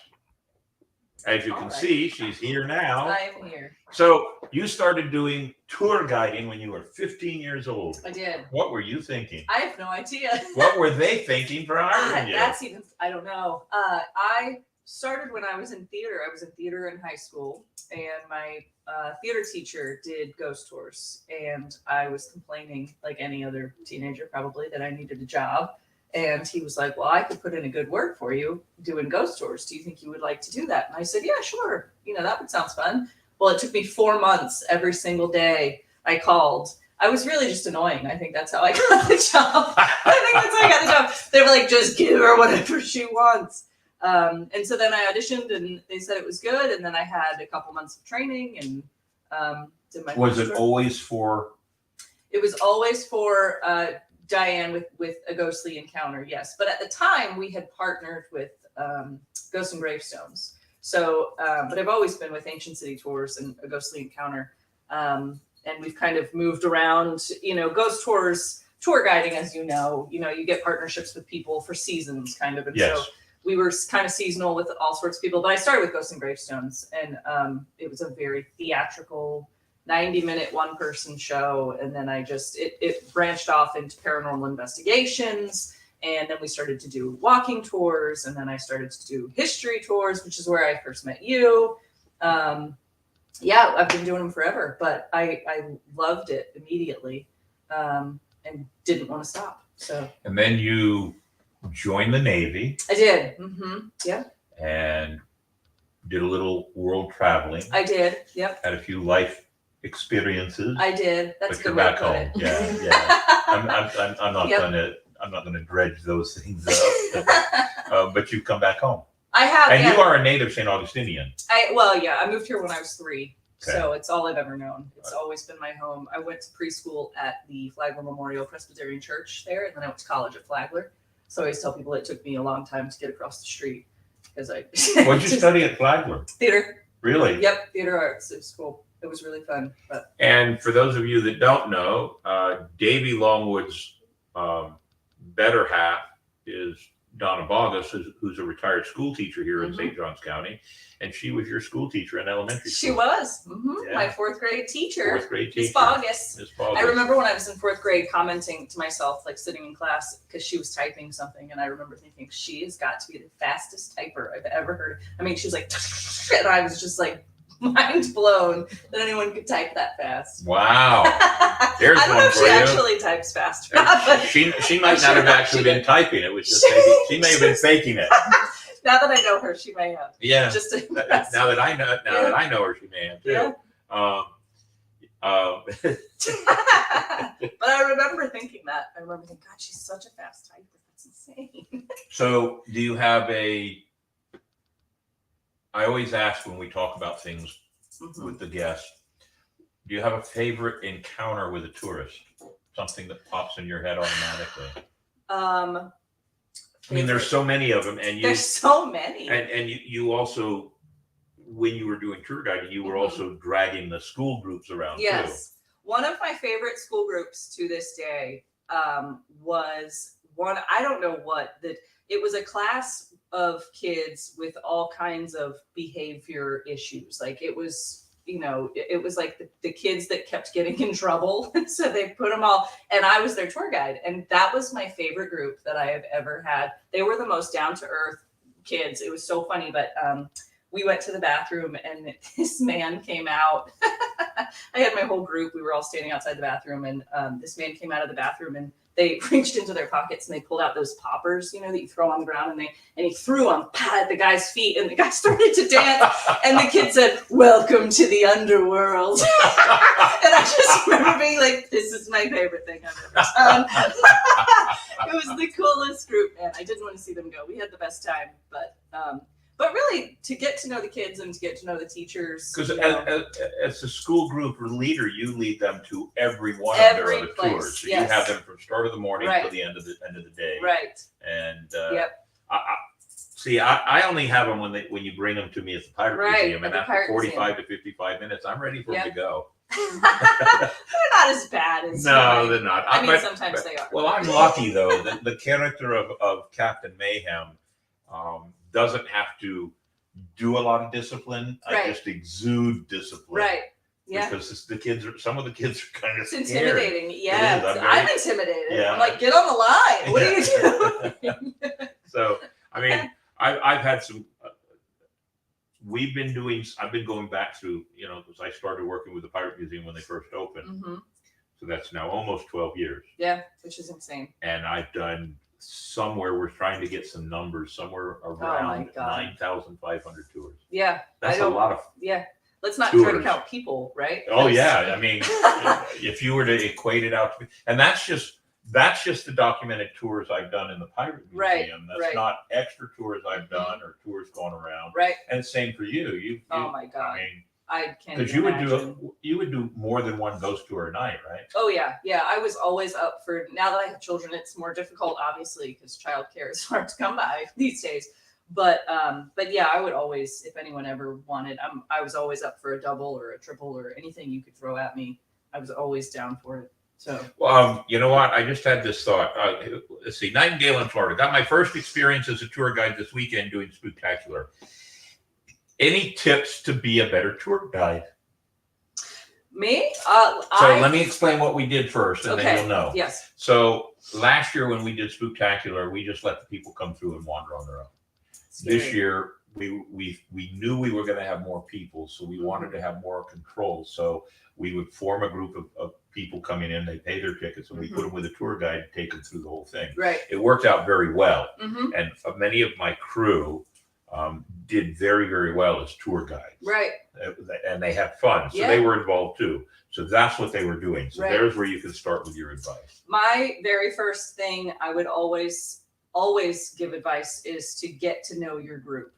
As you can see, she's here now. I am here. So you started doing tour guiding when you were 15 years old. I did. What were you thinking? I have no idea. What were they thinking for hiring you? That's even, I don't know. I started when I was in theater. I was in theater in high school, and my theater teacher did ghost tours, and I was complaining like any other teenager probably that I needed a job. And he was like, well, I could put in a good word for you doing ghost tours. Do you think you would like to do that? And I said, yeah, sure. That would sound fun. Well, it took me 4 months every single day I called. I was really just annoying. I think that's how I got the job. I think that's how I got the job. They were like, just give her whatever she wants. And so then I auditioned, and they said it was good. And then I had a couple months of training and did my. Was it always for? It was always for Diane with a ghostly encounter, yes. But at the time, we had partnered with Ghosts and Gravestones. So, but I've always been with Ancient City Tours and a ghostly encounter. And we've kind of moved around, ghost tours, tour guiding, as you know, you get partnerships with people for seasons kind of. And Yes. so we were kind of seasonal with all sorts of people. But I started with Ghosts and Gravestones, and it was a very theatrical 90-minute one-person show, and then it branched off into paranormal investigations, and then we started to do walking tours, and then I started to do history tours, which is where I first met you. I've been doing them forever, but I loved it immediately, and didn't want to stop. So. And then you joined the Navy. I did. Mm-hmm. Yeah. And did a little world traveling. I did. Yep. Had a few life experiences. I did. That's but good. You're back home. Yeah. I'm not gonna dredge those things up. But you've come back home. I have. And you are a native St. Augustinian. I moved here when I was 3. Okay. So it's all I've ever known. It's always been my home. I went to preschool at the Flagler Memorial Presbyterian Church there, and then I went to college at Flagler. So I always tell people it took me a long time to get across the street because I. What did you study at Flagler? Theater. Really? Yep, theater arts. It was cool. It was really fun. And for those of you that don't know, Davey Longwood's better half is Donna Bogus, who's a retired school teacher here in St. Johns County, and she was your school teacher in elementary school. She was Yeah. my 4th grade teacher. 4th grade teacher. Miss Bogus. Miss Bogus. I remember when I was in 4th grade commenting to myself, like sitting in class, because she was typing something, and I remember thinking, she has got to be the fastest typer I've ever heard. I mean, she was like, and I was just like, mind blown that anyone could type that fast. Wow. There's I don't know if she actually types fast or not, but she might not have actually been typing it. Was just she may have been faking it. Now that I know her, she may have. Yeah. Just to now that I know her, she may have too. Yeah. But I remember thinking that. God, she's such a fast typer. That's insane. So do you have I always ask when we talk about things with the guests, do you have a favorite encounter with a tourist? Something that pops in your head automatically? I mean, there's so many of them, and there's so many. And you also, when you were doing tour guiding, you were also dragging the school groups around too. Yes. One of my favorite school groups to this day was one, I don't know what, that it was a class of kids with all kinds of behavior issues. Like it was, it was like the kids that kept getting in trouble. So they put them all, and I was their tour guide. And that was my favorite group that I have ever had. They were the most down to earth kids. It was so funny, but we went to the bathroom and this man came out. I had my whole group. We were all standing outside the bathroom, and this man came out of the bathroom, and they reached into their pockets and they pulled out those poppers, that you throw on the ground, and he threw them at the guy's feet, and the guy started to dance, and the kid said, "Welcome to the underworld." And I just remember being like, this is my favorite thing I've ever done. It was the coolest group, man. I didn't want to see them go. We had the best time, but really, to get to know the kids and to get to know the teachers. Because as a school group leader, you lead them to every one of their other tours. So you have them from start of the morning to the end of the day. Right. And I only have them when you bring them to me at the Pirate Museum, and after 45 to 55 minutes, I'm ready for them to go. They're not as bad as they're not. I mean, sometimes they are. Well, I'm lucky though that the character of Captain Mayhem doesn't have to do a lot of discipline. I just exude discipline. Right. Yeah. Because some of the kids are kind of it's scared. intimidating. Yeah. I'm intimidated. Yeah. I'm like, get on the line. What are you doing? So, I mean, I've had some I've been going back through, because I started working with the Pirate Museum when they first opened. Hmm. So that's now almost 12 years. Yeah, which is insane. And I've done we're trying to get some numbers, somewhere around 9,500 tours. Yeah. That's a lot of. Yeah. Let's not try to tours. count people, right? Oh yeah. I mean, if you were to equate it out to, and that's just the documented tours I've done in the Pirate Museum. Right, That's right. not extra tours I've done or tours going around. Right. And same for you. Oh my God. I mean, I can't because you would do more than one ghost tour a night, right? Oh yeah. Yeah. I was always up for, now that I have children, it's more difficult, obviously, because childcare is hard to come by these days. But yeah, I would always, if anyone ever wanted, I was always up for a double or a triple or anything you could throw at me. I was always down for it. So, you know what? I just had this thought. Let's see, Nightingale in Florida. Got my first experience as a tour guide this weekend doing Spooktacular. Any tips to be a better tour guide? me? Let me explain what we did first, and then you'll know. Yes. So last year when we did Spooktacular, we just let the people come through and wander on their own. Scary. This year, we knew we were going to have more people, so we wanted to have more control. So we would form a group of people coming in. They pay their tickets, and we put them with a tour guide and take them through the whole thing. Right. It worked out very well, Mm-hmm. and many of my crew did very, very well as tour guides. Right. And they had fun, so they were involved too. So that's what they were doing. So there's where you can start with your advice. My very first thing I would always give advice is to get to know your group,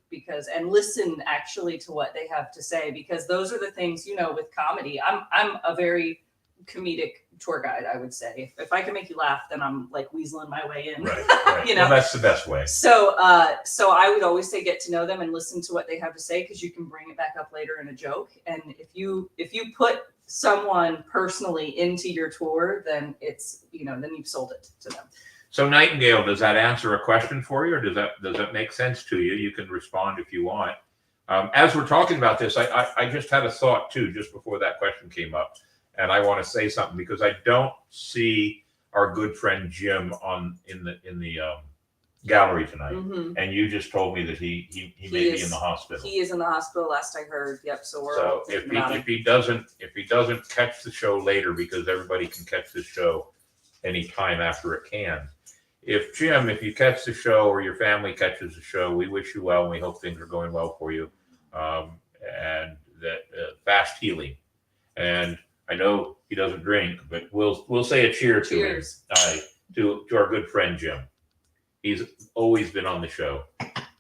and listen actually to what they have to say, because those are the things, with comedy. I'm a very comedic tour guide, I would say. If I can make you laugh, then I'm like weaseling my way in. Right. Well, that's the best way. So I would always say get to know them and listen to what they have to say, because you can bring it back up later in a joke. And if you put someone personally into your tour, then it's, then you've sold it to them. So Nightingale, does that answer a question for you, or does that make sense to you? You can respond if you want. As we're talking about this, I just had a thought too, just before that question came up, and I want to say something, because I don't see our good friend Jim in the gallery tonight, and you just told me that he may be in the hospital. He is in the hospital, last I heard. Yep. So we're so if he doesn't catch the show later, because everybody can catch the show anytime after it can. If you catch the show, or your family catches the show, we wish you well, and we hope things are going well for you, and that fast healing. And I know he doesn't drink, but we'll say a cheer to him, to our good friend Jim. He's always been on the show,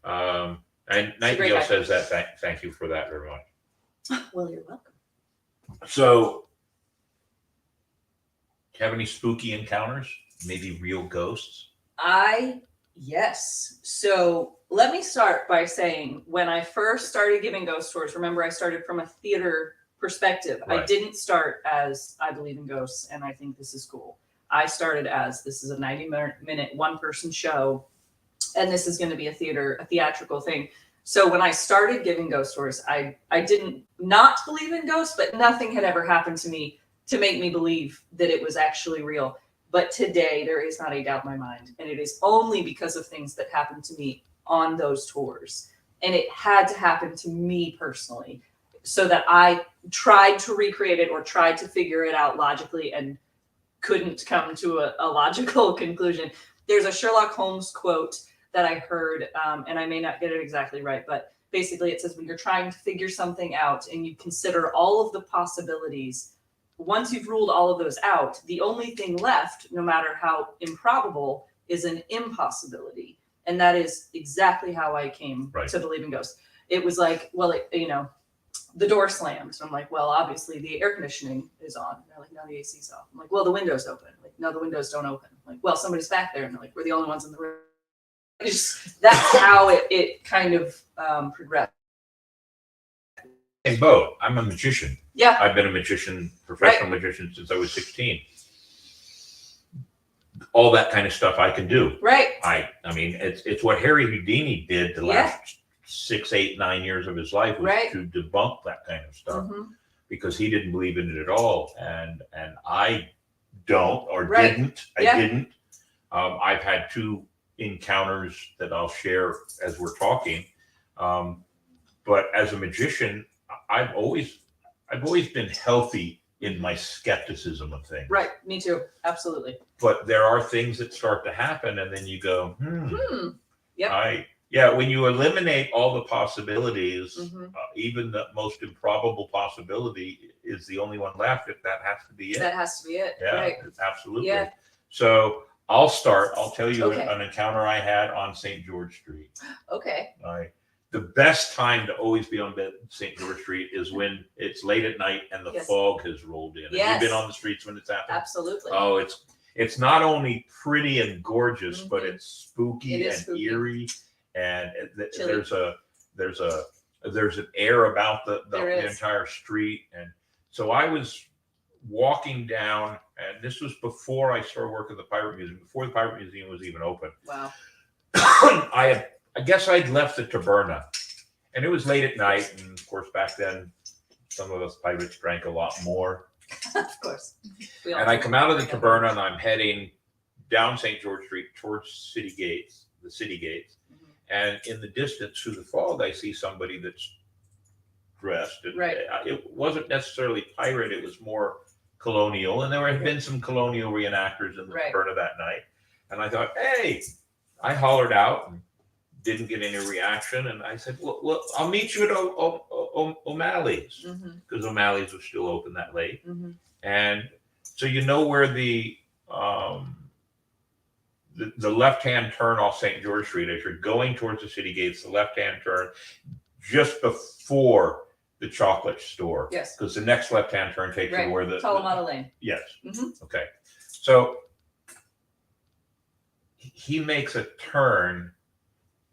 and Nightingale says that. Thank you for that very much. Well, you're welcome. So, do you have any spooky encounters? Maybe real ghosts? Yes. So let me start by saying, when I first started giving ghost tours, remember I started from a theater perspective. Right. I didn't start as I believe in ghosts and I think this is cool. I started as, this is a 90-minute one-person show, and this is going to be a theatrical thing. So when I started giving ghost tours, I didn't not believe in ghosts, but nothing had ever happened to me to make me believe that it was actually real. But today, there is not a doubt in my mind. And it is only because of things that happened to me on those tours. And it had to happen to me personally, so that I tried to recreate it or tried to figure it out logically and couldn't come to a logical conclusion. There's a Sherlock Holmes quote that I heard, and I may not get it exactly right, but basically it says, when you're trying to figure something out and you consider all of the possibilities, once you've ruled all of those out, the only thing left, no matter how improbable, is an impossibility. And that is exactly how I came to believe in ghosts. It was like, well, the door slammed. So I'm like, well, obviously the air conditioning is on. And they're like, no, the AC's off. I'm like, well, the window's open. I'm like, no, the windows don't open. I'm like, well, somebody's back there. And they're like, we're the only ones in the room. That's how it kind of progressed. In both, I'm a magician. Yeah. I've been a magician, professional magician, since I was 16. All that kind of stuff I can do. Right. I mean, it's what Harry Houdini did the last 6, 8, 9 years of his life, was to debunk that kind of stuff, because he didn't believe in it at all, and I don't, or didn't. I didn't. I've had 2 encounters that I'll share as we're talking. But as a magician, I've always been healthy in my skepticism of things. Right. Me too. Absolutely. But there are things that start to happen, and then you go, Yep. when you eliminate all the possibilities, Mm-hmm. Even the most improbable possibility is the only one left. If that has to be it. That has to be it. Yeah, Right. absolutely. Yeah. So I'll start. I'll tell you Okay. an encounter I had on St. George Street. Okay. The best time to always be on St. George Street is when it's late at night and the Yes. fog has rolled in. Yes. Have you been on the streets when it's happened? Absolutely. Oh, it's not only pretty and gorgeous, Mhm. but it's spooky It is and spooky. eerie, and Chilly. there's an air about There the is. entire street. And so I was walking down, and this was before I started working at the Pirate Museum, before the Pirate Museum was even open. Wow. I guess I'd left the taberna, and it was late at night, and of course back then some of us pirates drank a lot more. Of course. We all And I do. come out of the taberna, and I'm heading down St. George Street towards the city gates. Mhm. And in the distance through the fog, I see somebody that's dressed. And Right. it wasn't necessarily pirate, it was more colonial. And there had been some colonial reenactors in the Right. taberna that night. And I thought, hey, I hollered out and didn't get any reaction. And I said, well I'll meet you at O'Malley's, Mhm. because O'Malley's was still open that late. Mhm. And so you know where the left-hand turn off St. George Street, as you're going towards the city gates, the left-hand turn just before the chocolate store. Yes. Because the next left-hand turn takes you Right. where the Talamata Lane. yes. Mhm. Okay. So he makes a turn.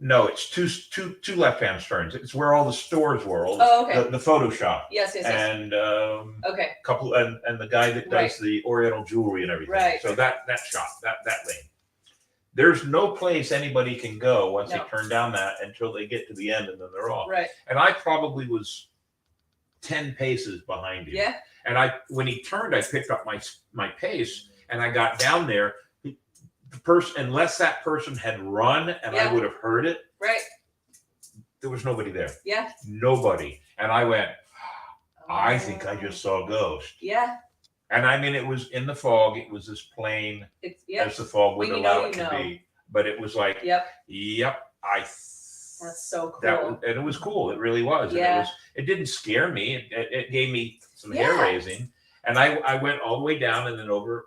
No, it's two left-hand turns. It's where all the stores were. Oh, okay. The photo shop. Yes. And Okay. couple and the guy that does the Oriental jewelry and everything. Right. So that shop, that lane. There's no place anybody can go once No. they turn down that until they get to the end, and then they're off. Right. And I probably was 10 paces behind him. Yeah. And when he turned, I picked up my pace, and I got down there. The person, unless that person had run and I Yeah. would have heard it, Right. there was nobody there. Yeah. Nobody. And I went, I think I just saw a ghost. Yeah. And I mean, it was in the fog. It was as plain It's yeah. as the fog would When you allow know, it you to know. be. But it was like, Yep. That's so cool. and it was cool. It really was. Yeah. And it didn't scare me. It gave me some Yeah. hair raising. And I went all the way down and then over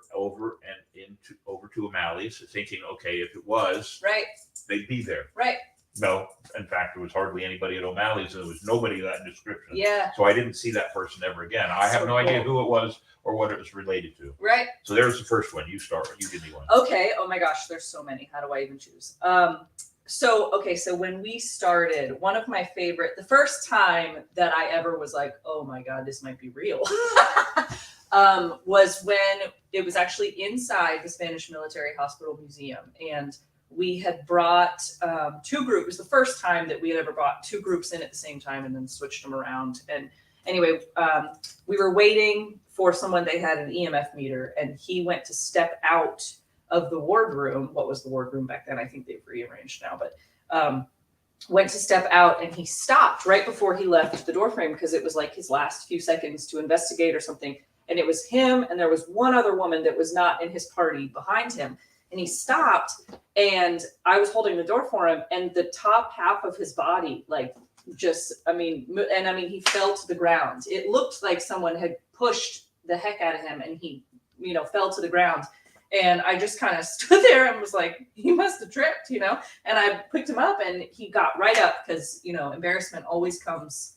to O'Malley's, thinking, okay, if it was, Right. they'd be there. Right. No, in fact, there was hardly anybody at O'Malley's, and there was nobody of that description. Yeah. So I didn't see that person ever again. I have So no idea cool. who it was or what it was related to. Right. So there's the first one. You start. You give me one. Okay. Oh my gosh, there's so many. How do I even choose? So when we started, one of my favorite, the first time that I ever was like, oh my God, this might be real, was when it was actually inside the Spanish Military Hospital Museum. And we had brought two groups. It was the first time that we had ever brought two groups in at the same time and then switched them around. And anyway, we were waiting for someone. They had an EMF meter, and he went to step out of the wardroom. What was the wardroom back then? I think they've rearranged now, but went to step out, and he stopped right before he left the doorframe because it was like his last few seconds to investigate or something. And it was him, and there was one other woman that was not in his party behind him. And he stopped, and I was holding the door for him, and the top half of his body, he fell to the ground. It looked like someone had pushed the heck out of him, and he, fell to the ground. And I just kind of stood there and was like, he must have tripped, and I picked him up, and he got right up because, embarrassment always comes,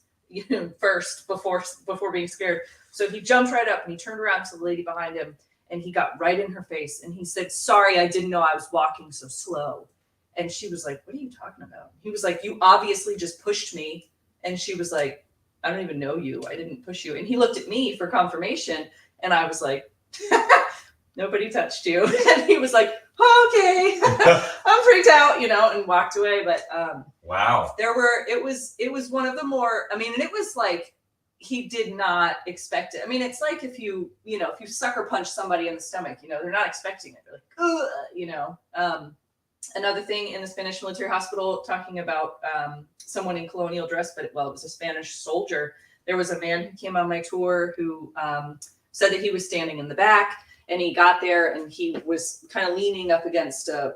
first before being scared. So he jumped right up, and he turned around to the lady behind him, and he got right in her face, and he said, "Sorry, I didn't know I was walking so slow." And she was like, "What are you talking about?" He was like, "You obviously just pushed me." And she was like, "I don't even know you. I didn't push you." And he looked at me for confirmation, and I was like, "Nobody touched you." And he was like, "Okay." I'm freaked out, and walked away. But Wow. it was one of the more, and it was like, he did not expect it. It's like if you sucker punch somebody in the stomach, they're not expecting it. They're like, ugh, Another thing in the Spanish military hospital, talking about someone in colonial dress, but it was a Spanish soldier. There was a man who came on my tour who said that he was standing in the back, and he got there and he was kind of leaning up against a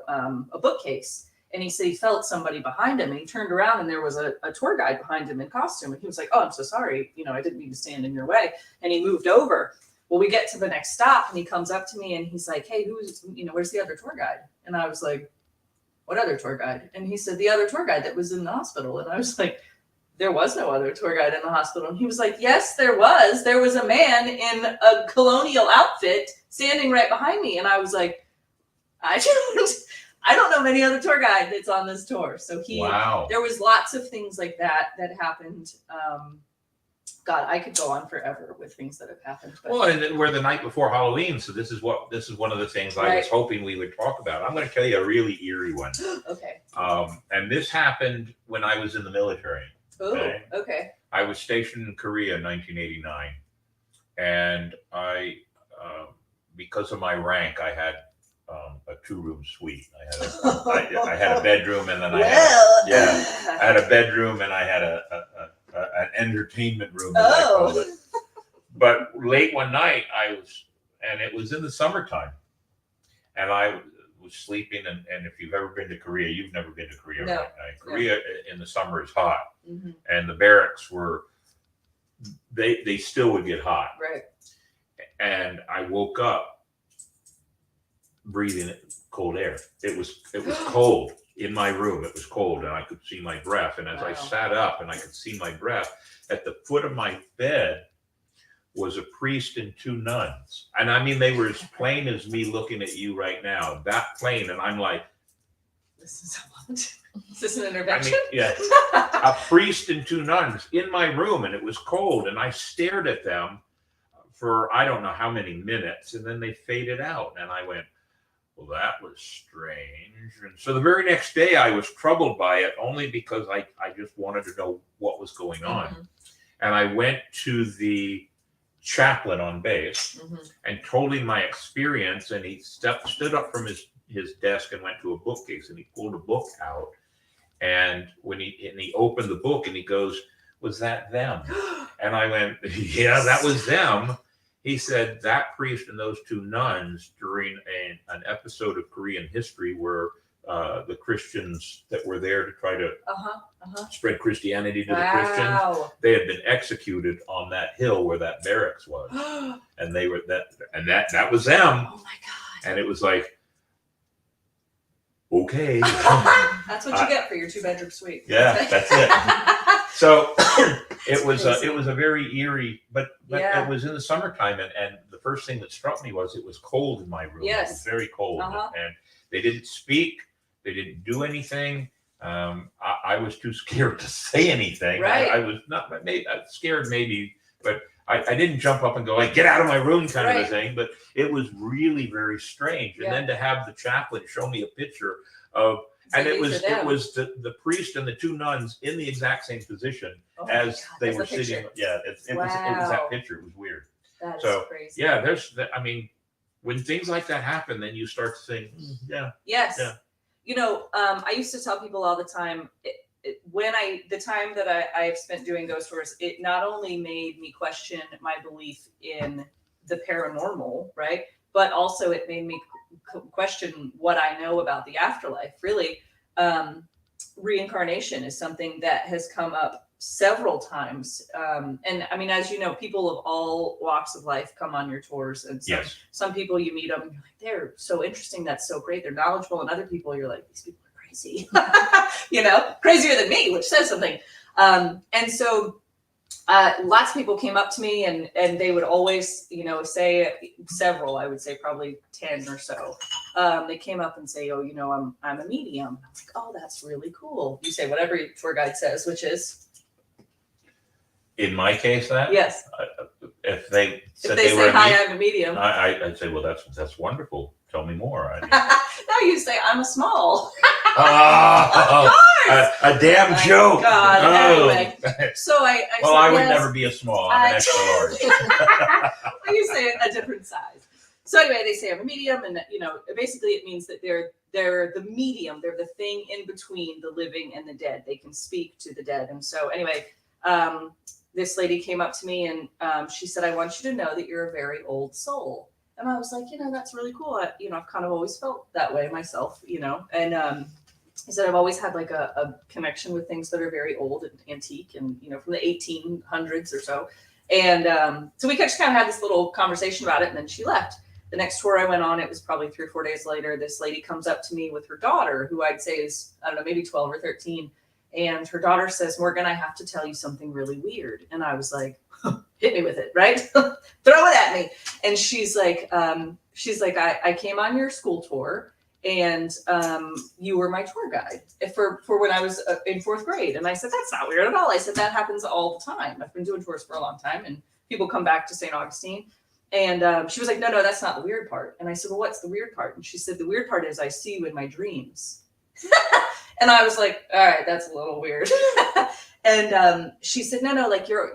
bookcase. And he said he felt somebody behind him, and he turned around and there was a tour guide behind him in costume. And he was like, "Oh, I'm so sorry. I didn't mean to stand in your way." And he moved over. Well, we get to the next stop and he comes up to me and he's like, "Hey, where's the other tour guide?" And I was like, "What other tour guide?" And he said, "The other tour guide that was in the hospital." And I was like, "There was no other tour guide in the hospital." And he was like, "Yes, there was. There was a man in a colonial outfit standing right behind me." And I was like, I don't know any other tour guide that's on this tour. So Wow. There was lots of things like that happened. God, I could go on forever with things that have happened. But. Well, and we're the night before Halloween, so this is one of the things I was hoping we would talk about. I'm going to tell you a really eerie one. Okay. And this happened when I was in the military. Oh, okay. I was stationed in Korea in 1989, and I, because of my rank, I had a 2-room suite. I had a bedroom, and then I had a bedroom, and I had an entertainment room, as I call it. But late one night, and it was in the summertime, and I was sleeping. And if you've ever been to Korea, you've never been to Korea, No. right? Korea in the summer is hot, Mm-hmm. and the barracks they still would get hot. Right. And I woke up breathing cold air. It was cold in my room. It was cold, and I could see my breath. And as I sat up and I could see my breath, at the foot of my bed was a priest and 2 nuns. And I mean, they were as plain as me looking at you right now, that plain. And I'm like, Is this an intervention? yeah, a priest and 2 nuns in my room, and it was cold. And I stared at them for I don't know how many minutes, and then they faded out. And I went, well, that was strange. And so the very next day I was troubled by it, only because I just wanted to know what was going on. Mm-hmm. And I went to the chaplain on base and told him my experience, and he stood up from his desk and went to a bookcase, and he pulled a book out. And when he opened the book, and he goes, "Was that them?" And I went, "Yeah, that was them." He said that priest and those 2 nuns, during an episode of Korean history where the Christians that were there to try to spread Christianity to the Christians, they had been executed on that hill where that barracks was. And they were that was them. Oh my God. And it was like, okay. That's what you get for your 2-bedroom suite. Yeah, that's it. So it was a very eerie, but it was in the summertime, and the first thing that struck me was it was cold in my room. Yes. It was very cold, and they didn't speak, they didn't do anything. I was too scared to say anything. Right. I was not scared, maybe, but I didn't jump up and go like, "Get out of my room," kind of a thing. But it was really very strange. And then to have the chaplain show me a picture of. And it was the priest and the 2 nuns in the exact same position as they were sitting. Yeah, it was that picture. It was weird. That is crazy. Yeah, when things like that happen, then you start to think, yeah. Yes. Yeah. I used to tell people all the time, the time that I've spent doing ghost tours, it not only made me question my belief in the paranormal, right? But also it made me question what I know about the afterlife. Really, reincarnation is something that has come up several times. And I mean, as you know, people of all walks of life come on your tours, and some people you meet them and you're like, they're so interesting, that's so great, they're knowledgeable, and other people you're like, these people are crazy. Crazier than me, which says something. And so lots of people came up to me and they would always, say several, I would say probably 10 or so. They came up and say, "Oh, I'm a medium." I'm like, "Oh, that's really cool." You say whatever your tour guide says, which is? In my case, Yes. If they said they were say, "Hi, I'm a medium," I'd say, "Well, that's wonderful. Tell me more." No, you say, "I'm a small." A damn joke. God. Oh. Anyway, so I well, said, I would yes. never be a small. I'm an extra large. You say a different size. So anyway, they say I'm a medium, and basically it means that they're the medium. They're the thing in between the living and the dead. They can speak to the dead. And so anyway, this lady came up to me and she said, "I want you to know that you're a very old soul." And I was like, that's really cool. I've kind of always felt that way myself, And he said, I've always had like a connection with things that are very old and antique and, from the 1800s or so. And so we just kind of had this little conversation about it, and then she left. The next tour I went on, it was probably 3 or 4 days later. This lady comes up to me with her daughter, who I'd say is, I don't know, maybe 12 or 13. And her daughter says, "Morgan, I have to tell you something really weird." And I was like, hit me with it, right? Throw it at me. And she's like, I came on your school tour, and you were my tour guide for when I was in 4th grade. And I said, "That's not weird at all." I said, "That happens all the time. I've been doing tours for a long time, and people come back to St. Augustine." And she was like, no, that's not the weird part. And I said, "Well, what's the weird part?" And she said, "The weird part is I see you in my dreams." And I was like, all right, that's a little weird. And she said, no, like you're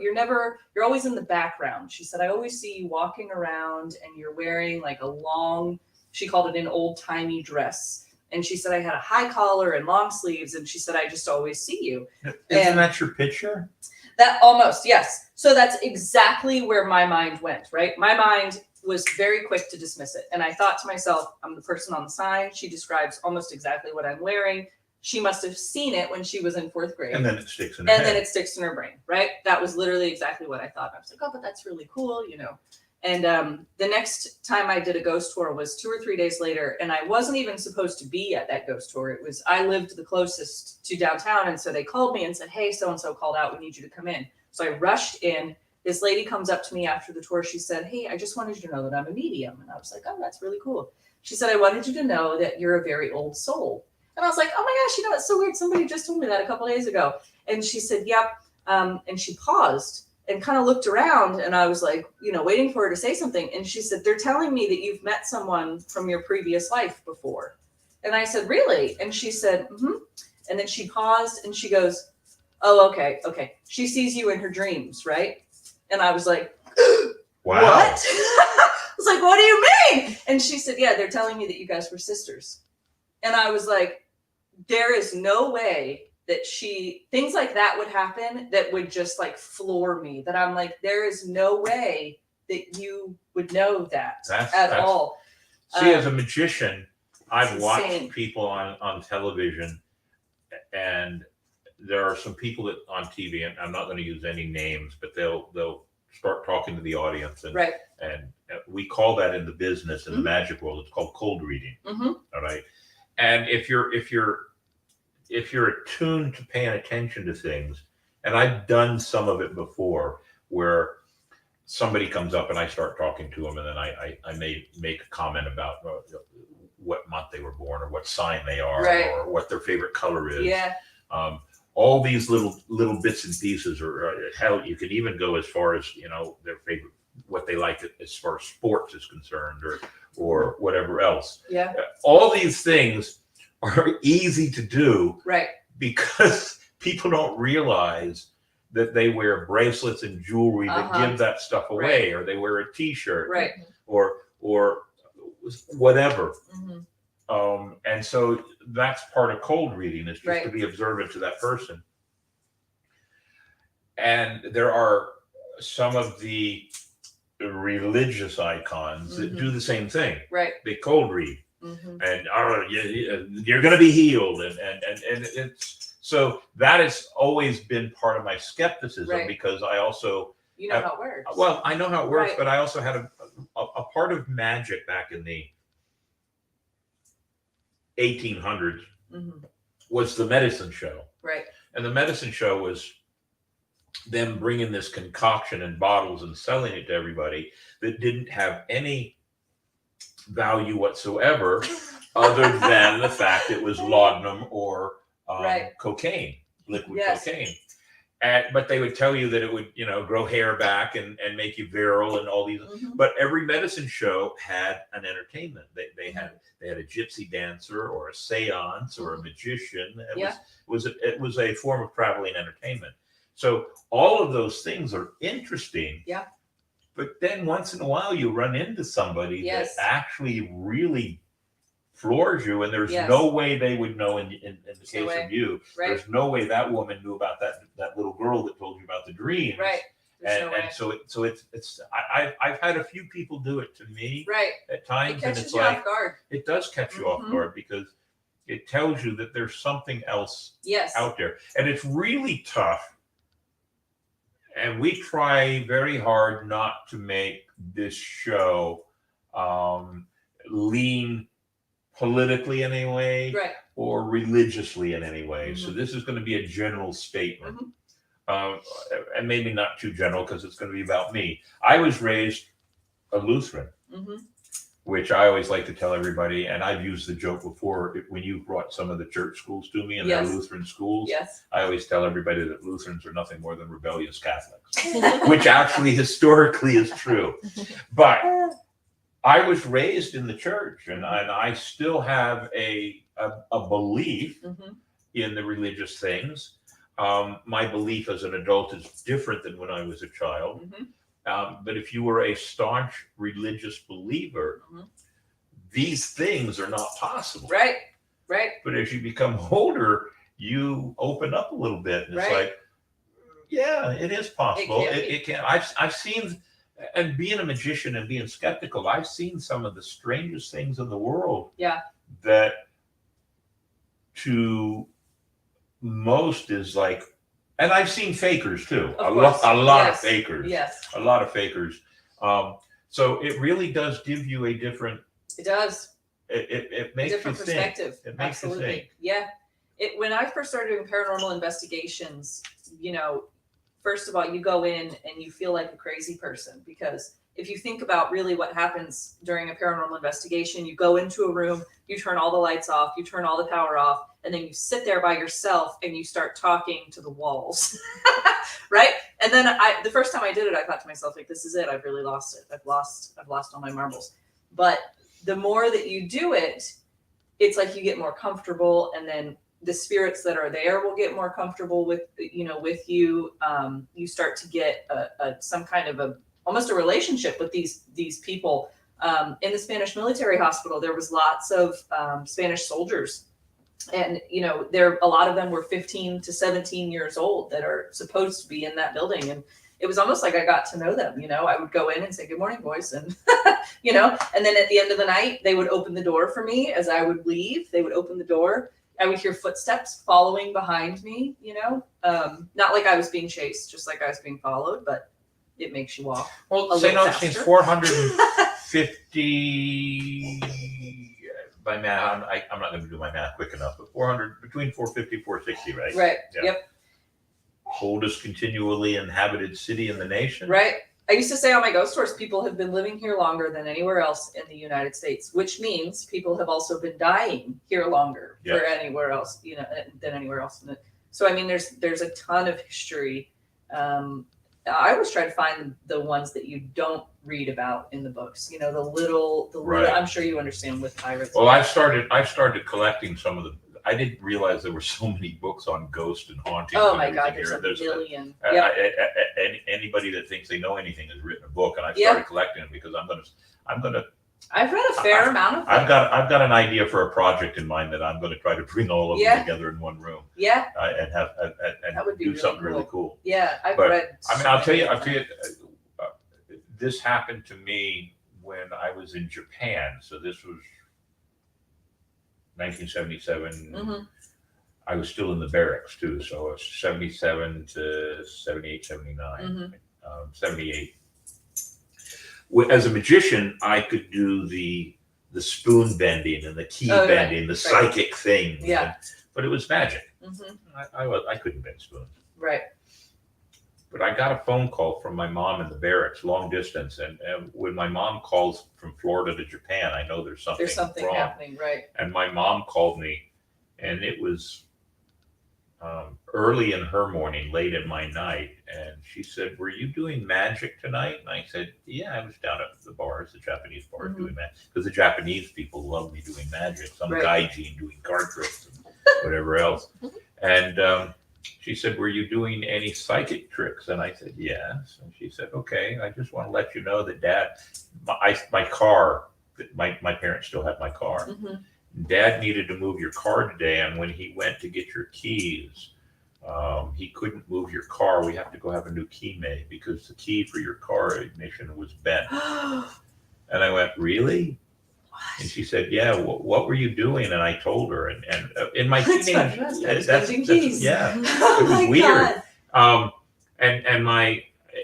always in the background. She said, "I always see you walking around, and you're wearing like a long," she called it an old timey dress. And she said, "I had a high collar and long sleeves." And she said, "I just always see you." Isn't that your picture? That almost, yes. So that's exactly where my mind went, right? My mind was very quick to dismiss it. And I thought to myself, I'm the person on the sign. She describes almost exactly what I'm wearing. She must have seen it when she was in 4th grade. And then it sticks in her And head. then it sticks in her brain, right? That was literally exactly what I thought. I was like, oh, but that's really cool, And the next time I did a ghost tour was 2 or 3 days later. And I wasn't even supposed to be at that ghost tour. I lived the closest to downtown. And so they called me and said, "Hey, so-and-so called out. We need you to come in." So I rushed in. This lady comes up to me after the tour. She said, "Hey, I just wanted you to know that I'm a medium." And I was like, "Oh, that's really cool." She said, "I wanted you to know that you're a very old soul." And I was like, "Oh my gosh, it's so weird. Somebody just told me that a couple of days ago." And she said, "Yep." And she paused and kind of looked around, and I was like, waiting for her to say something. And she said, "They're telling me that you've met someone from your previous life before." And I said, "Really?" And she said, "Mm-hmm." And then she paused and she goes, "Oh, okay. She sees you in her dreams, right?" And I was like, Wow. "What?" I was like, "What do you mean?" And she said, "Yeah, they're telling me that you guys were sisters." And I was like, there is no way that things like that would happen that would just like floor me, that I'm like, there is no way that you would know that at all. See, as a magician, I've it's watched insane. people on television, and there are some people that on TV, and I'm not going to use any names, but they'll start talking to the audience, and Right. and we call that in the business, in the Mhm. magic world, it's called cold reading. Mm-hmm. All right, and if you're attuned to paying attention to things, and I've done some of it before, where somebody comes up and I start talking to them, and then I may make a comment about what month they were born, or what sign they are, Right. or what their favorite color is. Yeah. All these little bits and pieces, or hell, you could even go as far as their favorite, what they like as far as sports is concerned, or whatever else. Yeah. All these things are easy to do, Right. because people don't realize that they wear bracelets and jewelry that Uh-huh. give that stuff away, or they wear a T-shirt, Right. or whatever. Mm-hmm. And so that's part of cold reading, is just Right. to be observant to that person. And there are some of the religious icons that do the same thing. Right. They cold read. Mm-hmm. And you're going to be healed, and it's so that has always been part of my skepticism, Right. because I also How it works. well, I know how it works, Right. but I also had a part of magic back in the 1800s Mm-hmm. was the medicine show, Right. and the medicine show was them bringing this concoction in bottles and selling it to everybody that didn't have any value whatsoever, other than the fact it was laudanum or Right. cocaine, liquid Yes. cocaine. But they would tell you that it would, grow hair back and make you virile and all these. Mm-hmm. But every medicine show had an entertainment. They had a gypsy dancer, or a seance, or a magician. It was a form of traveling entertainment. So all of those things are interesting. Yeah. But then once in a while you run into somebody Yes. that actually really floors you, and there's Yes. no way they would know in the There's no case way. of you. Right. There's no way that woman knew about that little girl that told you about the dreams. Right. There's And, no way. and so it's I've had a few people do it to me Right. at It times, and catches it's you like off guard. it does catch you off Mhm. guard because it tells you that there's something else Yes. out there, and it's really tough. And we try very hard not to make this show lean politically in any way Right. or religiously in any way. So Mhm. this is going to be a general statement. Mhm. And maybe not too general because it's going to be about me. I was raised a Lutheran, hmm which I always like to tell everybody, and I've used the joke before when you brought some of the church schools to me and Yes. their Lutheran schools. Yes. I always tell everybody that Lutherans are nothing more than rebellious Catholics, which actually historically is true. But I was raised in the church, and I still have a belief hmm in the religious things. My belief as an adult is different than when I was a child. hmm But if you were a staunch religious believer, Mhm. these things are not possible. Right. Right. But as you become older, you open up a little bit, and it's Right. like, yeah, it is possible. can be. It can. I've seen, and being a magician and being skeptical, I've seen some of the strangest things in the world. Yeah. That to most is like, and I've seen fakers too. Of A lot course. of Yes. fakers. Yes. A lot of fakers. So it really does give you a different. It does. It A makes you different think. perspective. It makes you Absolutely. think. Yeah. When I first started doing paranormal investigations, first of all, you go in and you feel like a crazy person, because if you think about really what happens during a paranormal investigation, you go into a room, you turn all the lights off, you turn all the power off, and then you sit there by yourself and you start talking to the walls. Right? And then the first time I did it, I thought to myself, like, this is it. I've really lost it. I've lost all my marbles. But the more that you do it, it's like you get more comfortable, and then the spirits that are there will get more comfortable with you. You start to get some kind of almost a relationship with these people. In the Spanish military hospital, there was lots of Spanish soldiers, and a lot of them were 15 to 17 years old that are supposed to be in that building, and it was almost like I got to know them. I would go in and say, "Good morning, boys," and and then at the end of the night, they would open the door for me as I would leave. They would open the door. I would hear footsteps following behind me. Not like I was being chased, just like I was being followed, but it makes you walk. Well, A St. little Augustine's faster. 450 by math. I'm not going to do my math quick enough, but 400 between 450 460, right? Right. Yeah. Yep. Oldest continually inhabited city in the nation. Right. I used to say on my ghost tours, people have been living here longer than anywhere else in the United States, which means people have also been dying here longer Yeah. for anywhere else, than anywhere else. So I mean, there's a ton of history. I always try to find the ones that you don't read about in the books. The little. Right. I'm sure you understand with pirates. Well, I started collecting some of the. I didn't realize there were so many books on ghosts and hauntings. Oh and my God, everything there's here. a million. Uh, Yeah. Anybody that thinks they know anything has written a book, and I've Yeah. started collecting them because I'm gonna. I've read a fair amount of them. I've got an idea for a project in mind that I'm going to try to bring all of Yeah. them together in one room Yeah. and have That would be do really something really cool. cool. Yeah. I've But, read. I mean, so I'll tell many you, of them. this happened to me when I was in Japan. So this was 1977. Mhm. I was still in the barracks too. So it's 77 to 78, 79, Mhm. 78. As a magician, I could do the spoon bending and the key Oh, right, bending, the psychic things. Yeah. But it was magic. Mhm. I couldn't bend spoons. Right. But I got a phone call from my mom in the barracks, long distance. And when my mom calls from Florida to Japan, I know there's something wrong. Happening. Right. And my mom called me, and it was early in her morning, late in my night. And she said, "Were you doing magic tonight?" And I said, "Yeah, I was down at the bars, the Japanese bars, Mhm. doing magic." Because the Japanese people love me doing magic. Some Right. gaijin doing card tricks and whatever else. And she said, "Were you doing any psychic tricks?" And I said, "Yes." And she said, "Okay, I just want to let you know that Dad, my car, my parents still have my car. Dad needed to move your car today, and when he went to get your keys, he couldn't move your car. We have to go have a new key made because the key for your car ignition was bent." And I went, "Really?" And she said, "Yeah, what were you doing?" And I told her, and in my teenage, yeah, Oh it was my weird. God. And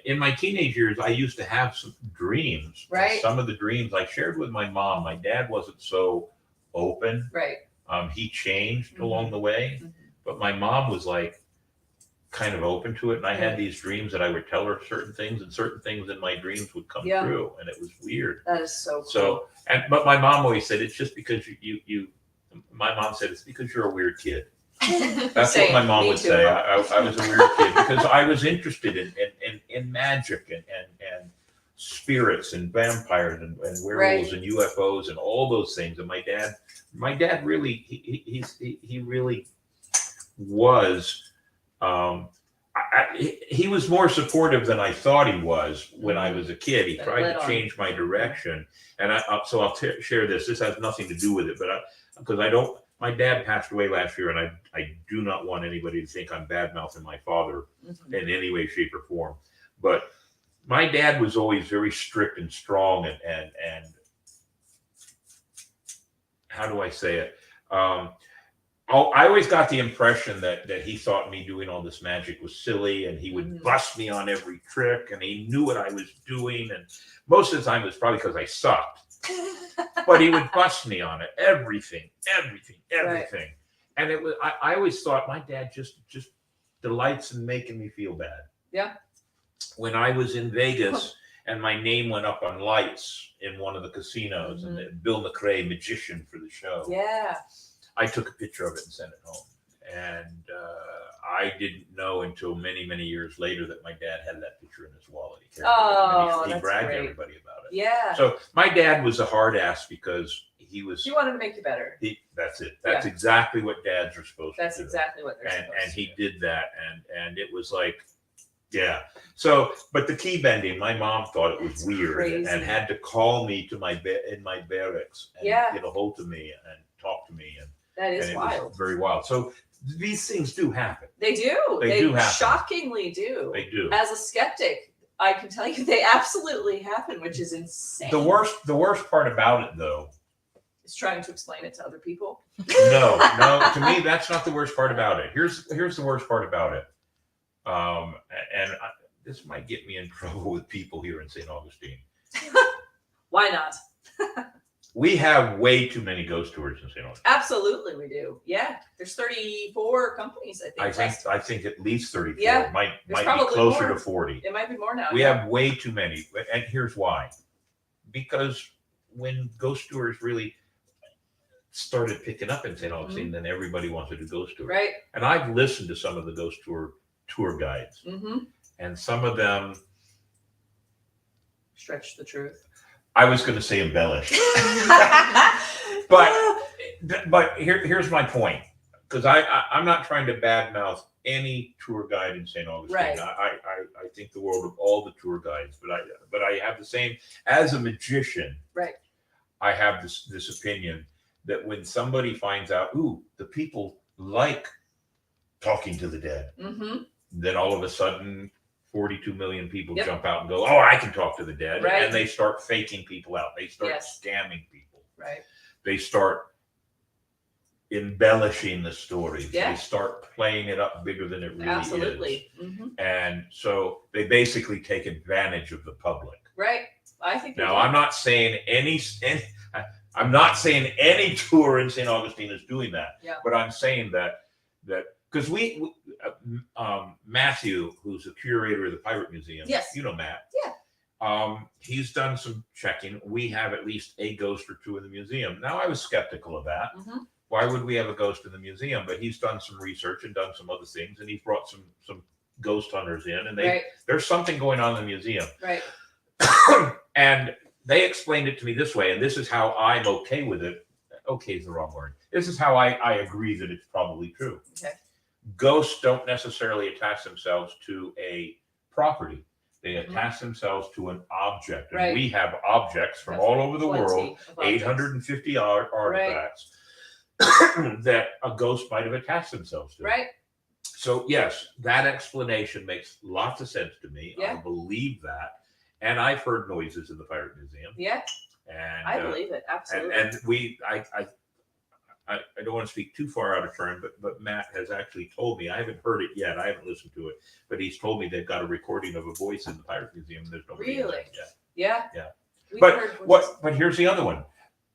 in my teenage years, I used to have some dreams. Right. Some of the dreams I shared with my mom. My dad wasn't so open. Right. He changed along the way, but my mom was like kind of open to it. And I had these dreams that I would tell her certain things, and certain things in my dreams would come true, and it was weird. That is so cool. So, but my mom always said, it's just because you my mom said, it's because you're a weird kid. That's what my mom would say. I was a weird kid because I was interested in magic and spirits and vampires and werewolves and UFOs and all those things. And my dad really, he really was, he was more supportive than I thought he was when I was a kid. He tried to change my direction. And so I'll share this. This has nothing to do with it, but because my dad passed away last year, and I do not want anybody to think I'm bad-mouthing my father in any way, shape, or form. But my dad was always very strict and strong, and how do I say it? I always got the impression that he thought me doing all this magic was silly, and he would bust me on every trick, and he knew what I was doing. And most of the time it was probably because I sucked. But he would bust me on it, everything. Right. And it was, I always thought my dad just delights in making me feel bad. Yeah. When I was in Vegas and my name went up on lights in one of the casinos, and Bill McRae, magician for the show. Yeah. I took a picture of it and sent it home. And I didn't know until many, many years later that my dad had that picture in his wallet. He bragged to everybody about it. Yeah. So my dad was a hard ass because he wanted to make you better. That's it. That's exactly what dads are supposed to do. That's exactly what they're supposed to do. And he did that. And it was like, yeah. So, but the key bending, my mom thought it was weird and had to call me to in my barracks and get a hold of me and talk to me. And that is wild. It was very wild. So these things do happen. They do. They do happen. Shockingly do. They do. As a skeptic, I can tell you they absolutely happen, which is insane. The worst part about it, though, is trying to explain it to other people. No. To me, that's not the worst part about it. Here's the worst part about it. This might get me in trouble with people here in St. Augustine. Why not? We have way too many ghost tours in St. Augustine. Absolutely, we do. Yeah, there's 34 companies. I think at least 34. Yeah, might be closer to 40. It might be more now. We have way too many, and here's why. Because when ghost tours really started picking up in St. Augustine, then everybody wanted to ghost tour. Right. And I've listened to some of the ghost tour guides, and some of them stretch the truth. I was going to say embellish, but here's my point, because I'm not trying to badmouth any tour guide in St. Augustine. Right. I think the world of all the tour guides, but I have the same as a magician. Right. I have this opinion that when somebody finds out, the people like talking to the dead, then all of a sudden 42 million people jump out and go, I can talk to the dead. Right. And they start faking people out. They start scamming people. Right. They start embellishing the stories. Yeah. They start playing it up bigger than it really is. Absolutely. And so they basically take advantage of the public. Right. I think now I'm not saying any tour in St. Augustine is doing that. Yeah. But I'm saying that because Matthew, who's the curator of the Pirate Museum, you know Matt. Yeah. He's done some checking. We have at least a ghost or two in the museum. Now, I was skeptical of that. Why would we have a ghost in the museum? But he's done some research and done some other things, and he's brought some ghost hunters in, and there's something going on in the museum. Right. And they explained it to me this way, and this is how I'm okay with it. Okay is the wrong word. This is how I agree that it's probably true. Okay. ghosts don't necessarily attach themselves to a property. They attach themselves to an object. And Right. we have objects from Have all over the world, plenty of objects. 850 artifacts that a ghost might have attached themselves to. Right. So yes, that explanation makes lots of sense to me. Yeah. I believe that. And I've heard noises in the Pirate Museum. Yeah, And I believe it. Absolutely. and I don't want to speak too far out of turn, but Matt has actually told me, I haven't heard it yet, I haven't listened to it, but he's told me they've got a recording of a voice in the Pirate Museum. There's nobody in Really? there yet. Yeah. Yeah. We've But heard voices. but here's the other one.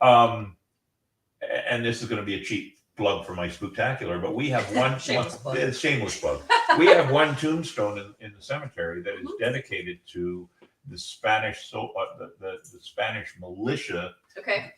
And this is going to be a cheap plug for my spooktacular, but we have one Shameless plug. shameless plug. We have one tombstone in the cemetery that is Mhm. dedicated to the Spanish the Spanish militia, Okay.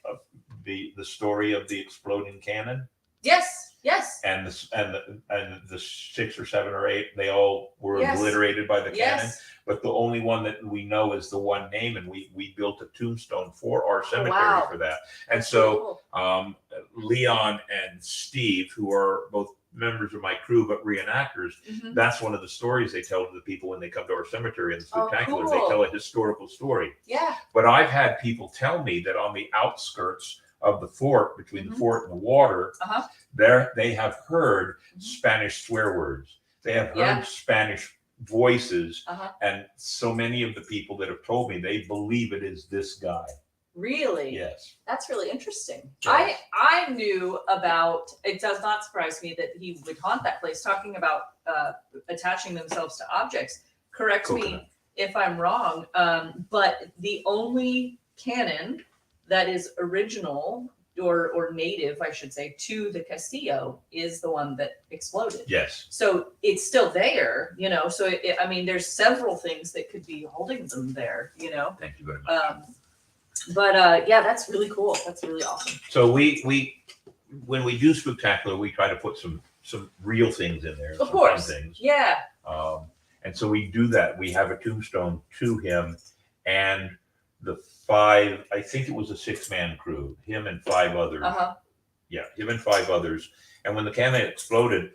the story of the exploding cannon, Yes. Yes. and the 6 or 7 or 8, they all were Yes. obliterated by the cannon. Yes. But the only one that we know is the one name, and we built a tombstone for our cemetery wow. for that. And so Cool. Leon and Steve, who are both members of my crew but reenactors, Mhm. that's one of the stories they tell to the people when they come to our cemetery in the Oh, spectacular. cool. They tell a historical story. Yeah. But I've had people tell me that on the outskirts of the fort, between the Mhm. fort and the water, Uh-huh. there they have heard Mhm. Spanish swear words. They have heard Yeah. Spanish voices, Uh-huh. and so many of the people that have told me they believe it is this guy. Really? Yes. That's really interesting. Yes. I knew about. It does not surprise me that he would haunt that place. Talking about attaching themselves to objects. Correct Coconut. me if I'm wrong. But the only canon that is original or native, I should say, to the Castillo is the one that exploded. Yes. So it's still there, you know. So I mean, there's several things that could be holding them there, you know. Thank you very much. But yeah, that's really cool. That's really awesome. So we when we do spectacular, we try to put some real things in there. Of some fun course. things. Yeah. And so we do that. We have a tombstone to him and the 5, I think it was a 6-man crew, him and 5 others. Uh-huh. Yeah, him and 5 others. And when the cannon exploded,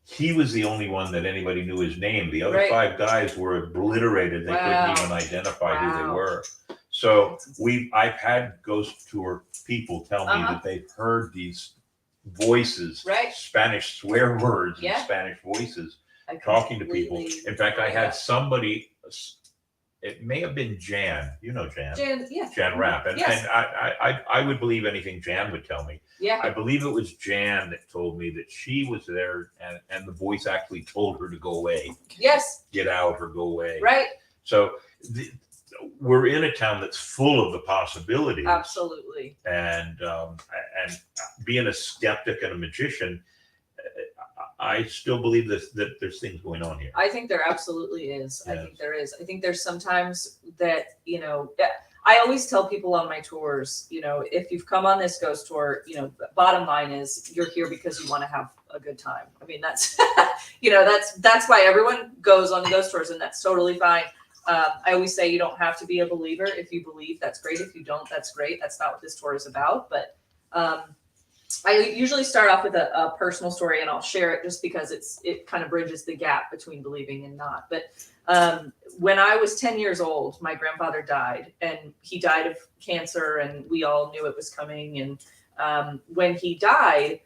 he was the only one that anybody knew his name. The other Right. 5 guys were obliterated. They Wow. couldn't even identify who they Wow. were. So I've had ghost tour people tell me Uh-huh. that they've heard these voices, Right. Spanish swear words Yeah. and Spanish voices I talking to people. completely- In fact, I Yeah. had somebody, it may have been Jan, you know Jan. Yeah. Jan Rapp. And, Yes. and I would believe anything Jan would tell me. Yeah. I believe it was Jan that told me that she was there and the voice actually told her to go away, Yes. get out or go away. Right. So we're in a town that's full of the possibilities. Absolutely. And being a skeptic and a magician, I still believe that there's things going on here. I think there absolutely is. I Yes. think there is. I think there's sometimes that, you know, I always tell people on my tours, you know, if you've come on this ghost tour, you know, bottom line is you're here because you want to have a good time. I mean, that's, you know, that's why everyone goes on the ghost tours, and that's totally fine. I always say you don't have to be a believer. If you believe, that's great. If you don't, that's great. That's not what this tour is about. But I usually start off with a personal story, and I'll share it just because it kind of bridges the gap between believing and not. But when I was 10 years old, my grandfather died, and he died of cancer, and we all knew it was coming. And when he died,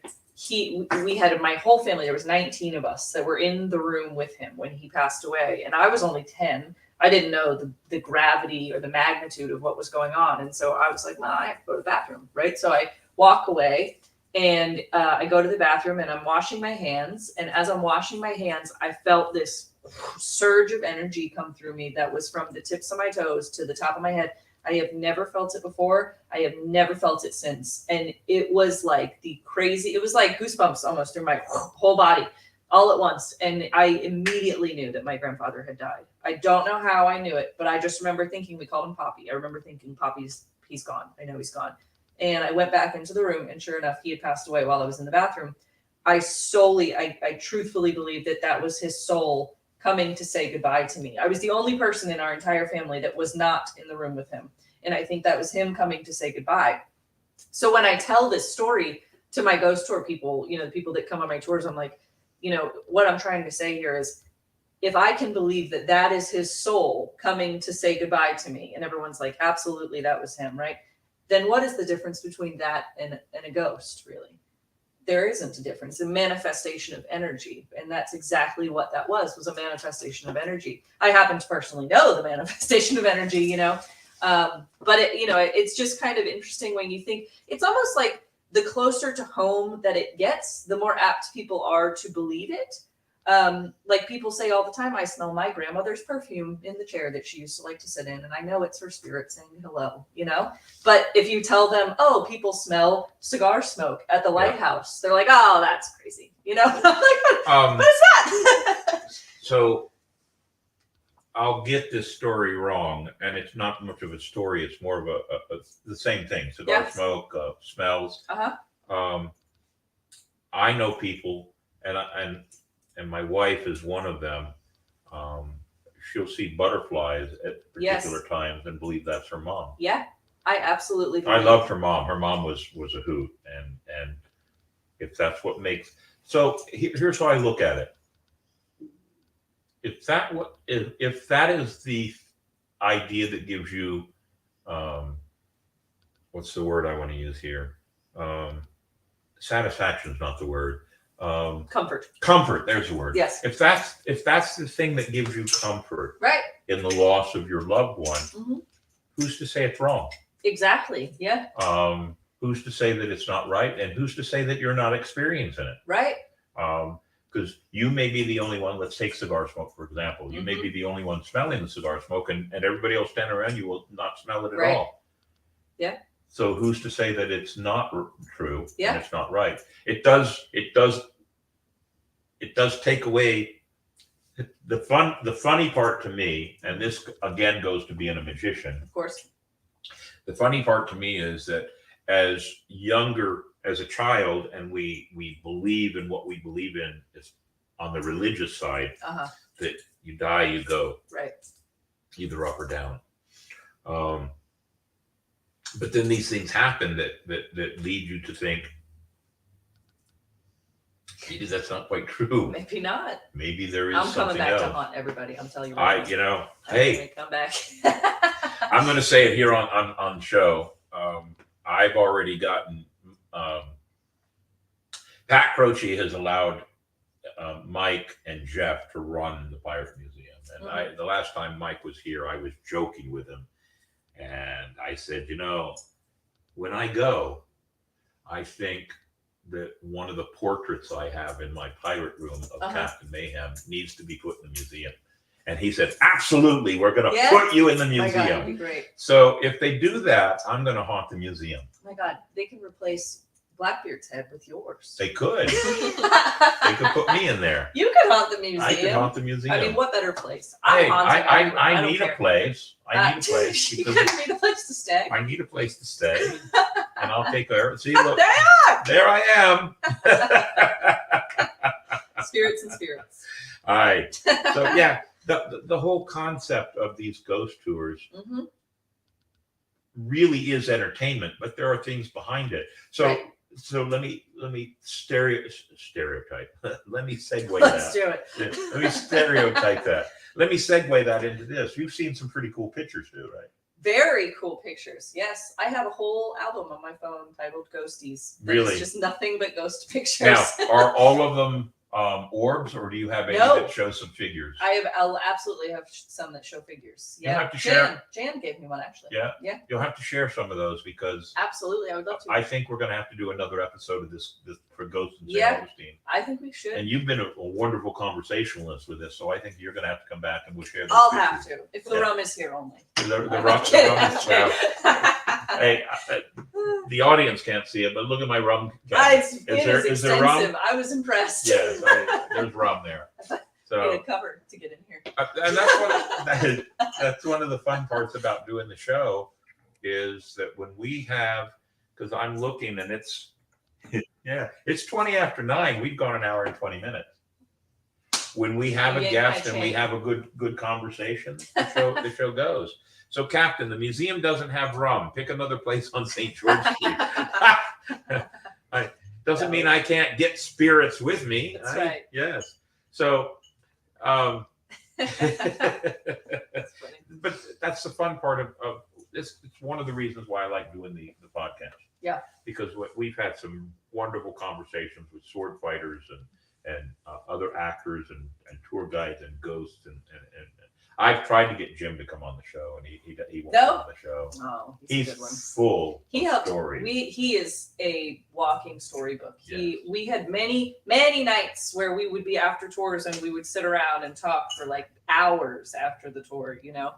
we had my whole family. There was 19 of us that were in the room with him when he passed away, and I was only 10. I didn't know the gravity or the magnitude of what was going on, and so I was like, "Well, I have to go to the bathroom," right? So I walk away. And I go to the bathroom and I'm washing my hands. And as I'm washing my hands, I felt this surge of energy come through me that was from the tips of my toes to the top of my head. I have never felt it before. I have never felt it since. And it was like it was like goosebumps almost through my whole body all at once. And I immediately knew that my grandfather had died. I don't know how I knew it, but I just remember thinking, we called him Poppy. I remember thinking, he's gone. I know he's gone. And I went back into the room, and sure enough, he had passed away while I was in the bathroom. I truthfully believe that was his soul coming to say goodbye to me. I was the only person in our entire family that was not in the room with him. And I think that was him coming to say goodbye. So when I tell this story to my ghost tour people, you know, the people that come on my tours, I'm like, what I'm trying to say here is, if I can believe that that is his soul coming to say goodbye to me, and everyone's like, absolutely, that was him, right? Then what is the difference between that and a ghost, really? There isn't a difference. A manifestation of energy, and that's exactly what that was a manifestation of energy. I happen to personally know the manifestation of energy, but it's just kind of interesting when you think, it's almost like the closer to home that it gets, the more apt people are to believe it. Like people say all the time, I smell my grandmother's perfume in the chair that she used to like to sit in, and I know it's her spirit saying hello, But if you tell them, oh, people smell cigar smoke at the lighthouse, they're like, oh, that's crazy, I'm like, what is that? So I'll get this story wrong, and it's not much of a story. It's more of the same thing. Cigar smoke, smells. I know people, and my wife is one of them. She'll see butterflies at particular times and believe that's her mom. Yeah, I absolutely believe. I loved her mom. Her mom was a hoot, and if that's what makes. So here's how I look at it. If that is the idea that gives you, what's the word I want to use here? Satisfaction is not the word. Comfort. There's the word. Yes. If that's the thing that gives you comfort, right, in the loss of your loved one, who's to say it's wrong? Exactly. Yeah. Who's to say that it's not right, and who's to say that you're not experiencing it? Right. Because you may be the only one. Let's take cigar smoke, for example. You may be the only one smelling the cigar smoke, and everybody else standing around you will not smell it at all. Yeah. So who's to say that it's not true? Yeah. And it's not right. It does take away the fun. The funny part to me, and this again goes to being a magician. Of course. The funny part to me is that as a child, and we believe in what we believe in, is on the religious side, that you die, you go. Right. Either up or down. But then these things happen that lead you to think, maybe that's not quite true. Maybe not. Maybe there is I'm something coming back else. to haunt everybody. I'm telling you. I'm gonna come back. I'm going to say it here on show. I've already gotten. Pat Croce has allowed Mike and Jeff to run the Pirate Museum, and the last time Mike was here, I was joking with him. And I said, when I go, I think that one of the portraits I have in my pirate room of Captain Mayhem needs to be put in the museum. And he said, absolutely, we're going to put you in the museum. My God, that'd be great. So if they do that, I'm going to haunt the museum. Oh my God, they can replace Blackbeard's head with yours. They could. They could put me in there. You could haunt the museum. I could haunt the museum. I mean, what better place? I need a place. I need a place. You need a place to stay. I need a place to stay. And I'll take care. See, look. There you are. There I am. Spirits and spirits. All right. So yeah, the whole concept of these ghost tours really is entertainment, but there are things behind it. So so let me stereotype. Let me segue Let's that. do it. Let me stereotype that. Let me segue that into this. You've seen some pretty cool pictures too, right? Very cool pictures. Yes, I have a whole album on my phone titled Ghosties. Really? It's just nothing but ghost pictures. Now, are all of them orbs, or do you have any that show some figures? I'll absolutely have some that show figures. Yeah, You'll have to share. Jan gave me one actually. Yeah, yeah. You'll have to share some of those because absolutely, I would love to. I think we're going to have to do another episode of this for Ghosts in St. Augustine. I think we should. And you've been a wonderful conversationalist with this, so I think you're going to have to come back and we'll share. I'll have to if the rum is here only. The rum is well. Hey, the audience can't see it, but look at my rum can. Is there rum? I was impressed. Yes, there's rum there. So need a cover to get in here. And that's one of the fun parts about doing the show is that when we have, because I'm looking and it's 20 after 9. We've gone an hour and 20 minutes. When we have a guest and we have a good conversation, the show goes. So, Captain, the museum doesn't have rum. Pick another place on St. George Street. Does doesn't mean I can't get spirits with me. That's right. Yes. So, That's funny. but that's the fun part of this. It's one of the reasons why I like doing the podcast. Yeah. Because we've had some wonderful conversations with sword fighters and other actors and tour guides and ghosts and I've tried to get Jim to come on the show and he won't come on the show. Oh, He's a good one. full He of helped. stories. He is a walking storybook. Yes. We had many nights where we would be after tours and we would sit around and talk for like hours after the tour. You know,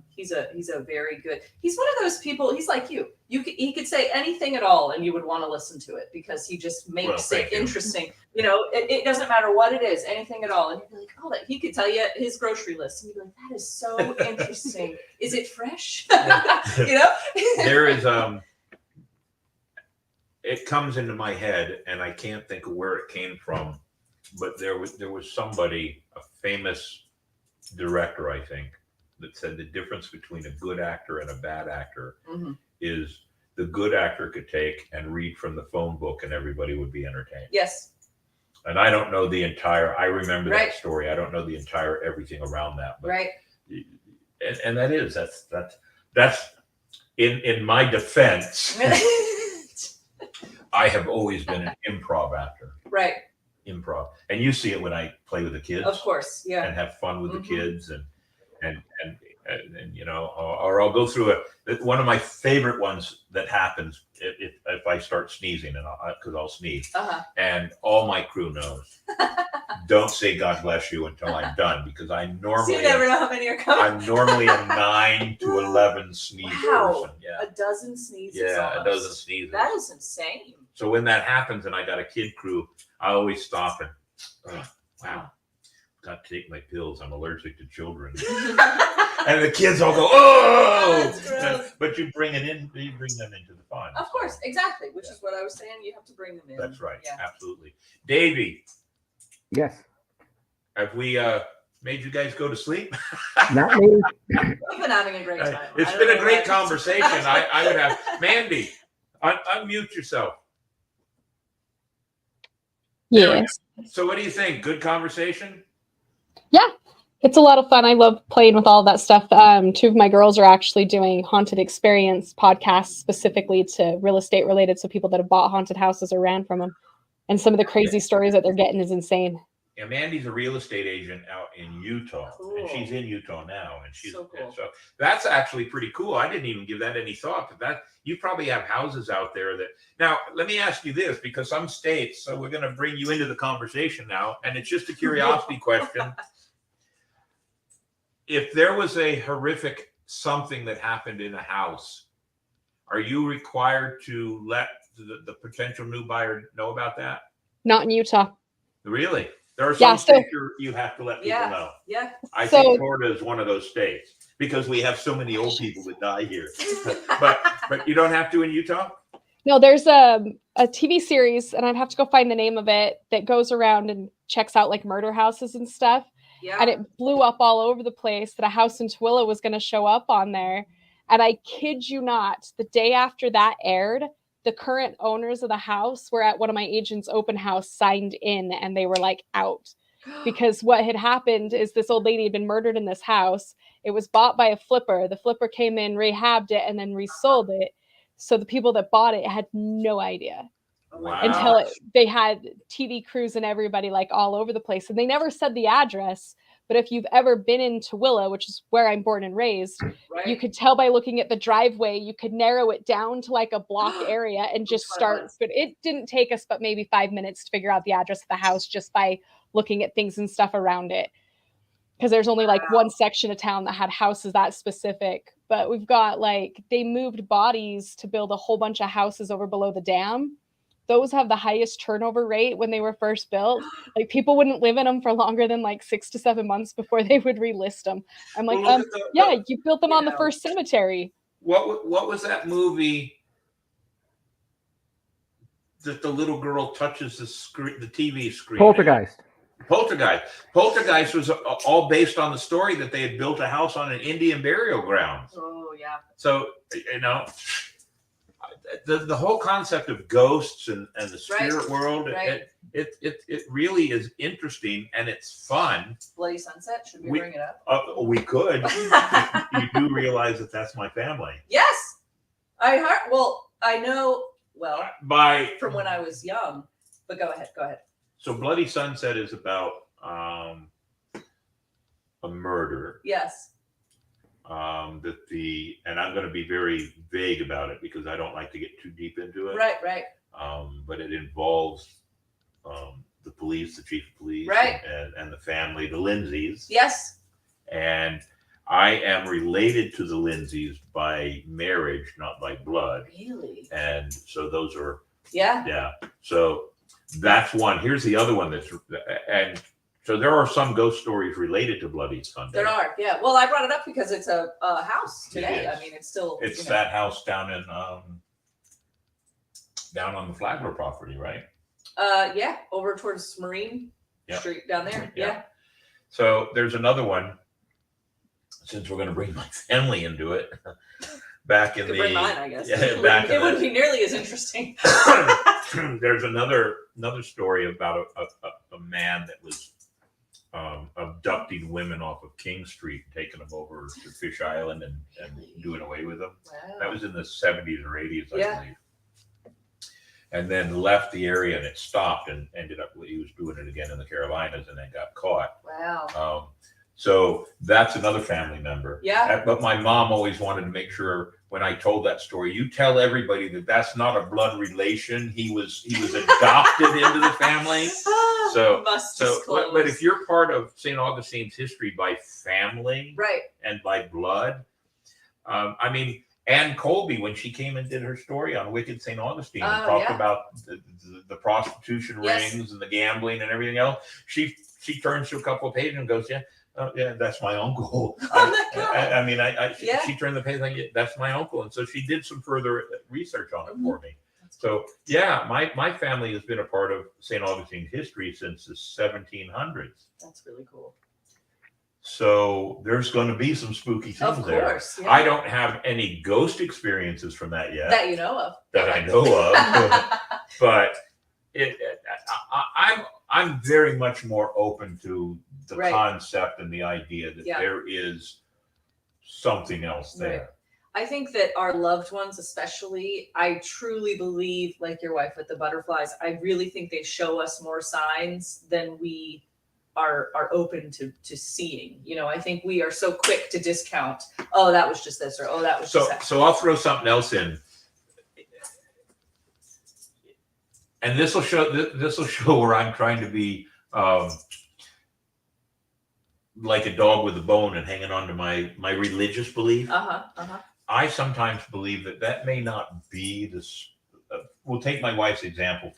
he's a very good. He's one of those people. He's like you. He could say anything at all and you would want to listen to it because he just makes it interesting. You know, it doesn't matter what it is, anything at all. And you'd be like, oh, he could tell you his grocery list. And you'd be like, that is so interesting. Is it fresh? You know? There is it comes into my head and I can't think of where it came from, but there was somebody, a famous director, I think, that said the difference between a good actor and a bad actor is the good actor could take and read from the phone book and everybody would be entertained. Yes. And I don't know the entire, I remember Right. that story. I don't know the entire everything around that. But Right. And that's in my defense, I have always been an improv actor. Right. Improv. And you see it when I play with the kids. Of course. Yeah. And have fun with the kids and you know, or I'll go through one of my favorite ones that happens if I start sneezing and because I'll sneeze and all my crew knows. Don't say God bless you until I'm done because I normally So you never know how many are coming. I'm normally a 9 to 11 sneeze person. Yeah. A dozen sneezes. Yeah, almost. a dozen sneezes. That is insane. So when that happens and I got a kid crew, I always stop and wow, got to take my pills. I'm allergic to children. And the kids all go, oh! That's gross. But you bring them into the fun. Of course, exactly. Which is what I was saying. You have to bring them in. That's right. Yeah. Absolutely. Davey, Yes. have we made you guys go to sleep? Not me. We've been having a great time. It's been a great conversation. I would have Mandy, unmute yourself. Yes. So what do you think? Good conversation? Yeah. It's a lot of fun. I love playing with all that stuff. Two of my girls are actually doing haunted experience podcasts specifically to real estate related. So people that have bought haunted houses or ran from them. And some of the crazy stories that they're getting is insane. Yeah, Mandy's a real estate agent out in Utah, Cool. and she's in Utah now, and she's So cool. so that's actually pretty cool. I didn't even give that any thought, but that you probably have houses out there that. Now, let me ask you this, because some states. So we're going to bring you into the conversation now, and it's just a curiosity question. If there was a horrific something that happened in a house, are you required to let the potential new buyer know about that? Not in Utah. Really? There are some states you have to let people know. Yeah. I think Florida is one of those states because we have so many old people that die here. but you don't have to in Utah? No, there's a TV series, and I'd have to go find the name of it, that goes around and checks out like murder houses and stuff. Yeah. And it blew up all over the place that a house in Tooele was going to show up on there. And I kid you not, the day after that aired, the current owners of the house were at one of my agent's open house, signed in, and they were like out. Because what had happened is this old lady had been murdered in this house. It was bought by a flipper. The flipper came in, rehabbed it, and then resold it. So the people that bought it had no idea. Wow. Until they had TV crews and everybody like all over the place. And they never said the address. But if you've ever been in Tooele, which is where I'm born and raised, Right. you could tell by looking at the driveway, you could narrow it down to like a blocked area and just start. But it didn't take us but maybe 5 minutes to figure out the address of the house just by looking at things and stuff around it. Because there's only like one section of town that had houses that specific. But we've got like, they moved bodies to build a whole bunch of houses over below the dam. Those have the highest turnover rate when they were first built. Like people wouldn't live in them for longer than like 6 to 7 months before they would relist them. I'm like, yeah, you built them on the first cemetery. What was that movie that the little girl touches the TV screen? Poltergeist. Poltergeist was all based on the story that they had built a house on an Indian burial ground. Oh, yeah. So, you know, the whole concept of ghosts and the spirit world, right. it really is interesting and it's fun. Bloody Sunset, should we bring it up? We could. You do realize that that's my family. Yes, I heard. Well, I know. Well, from when I was young. But go ahead. So Bloody Sunset is about a murder. Yes. And I'm going to be very vague about it because I don't like to get too deep into it. Right. But it involves the police, the chief of police, right, and the family, the Lindsays. Yes. And I am related to the Lindsays by marriage, not by blood. Really? And so those are. Yeah. Yeah. So that's one. Here's the other one and so there are some ghost stories related to Bloody Sunday. There are, yeah. Well, I brought it up because it's a house today. I mean, it's still. It's that house down in down on the Flagler property, right? Yeah, over towards Marine Street down there. Yeah. So there's another one. Since we're going to bring my family into it, back in bring mine, I guess. Yeah, it wouldn't be nearly as interesting. There's another story about a man that was abducting women off of King Street, taking them over to Fish Island and doing away with them. Wow. That was in the 70s or 80s, I believe. And then left the area and it stopped and ended up, he was doing it again in the Carolinas and then got caught. Wow. So that's another family member. Yeah. But my mom always wanted to make sure when I told that story, you tell everybody that that's not a blood relation. He was adopted into the family. But if you're part of St. Augustine's history by family, right, and by blood, I mean, Ann Colby, when she came and did her story on Wicked St. Augustine and talked about the prostitution rings and the gambling and everything else, she turns to a couple of pages and goes, that's my uncle. She turned the page like, that's my uncle. And so she did some further research on it for me. So my family has been a part of St. Augustine's history since the 1700s. That's really cool. So there's going to be some spooky things there. Of course. Yeah. I don't have any ghost experiences from that yet. That you know of. That I know of. But I'm very much more open to the concept and the idea that there is something else there. Right. I think that our loved ones, especially, I truly believe, like your wife with the butterflies, I really think they show us more signs than we are open to seeing. I think we are so quick to discount, oh, that was just this, or oh, that was just that. So I'll throw something else in. And this will show where I'm trying to be like a dog with a bone and hanging on to my religious belief. I sometimes believe that may not be this. We'll take my wife's example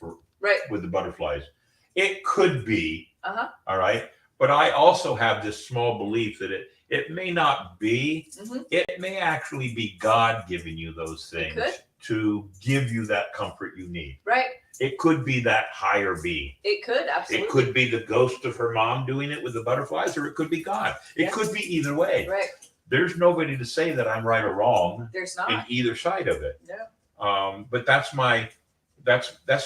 with the butterflies. It could be, all right. But I also have this small belief that it may not be. It may actually be God giving you those things to give you that comfort you need. Right. It could be that higher being. It could, absolutely. It could be the ghost of her mom doing it with the butterflies, or it could be God. It could be either way. Right. There's nobody to say that I'm right or wrong. There's not. In either side of it. Yeah. But that's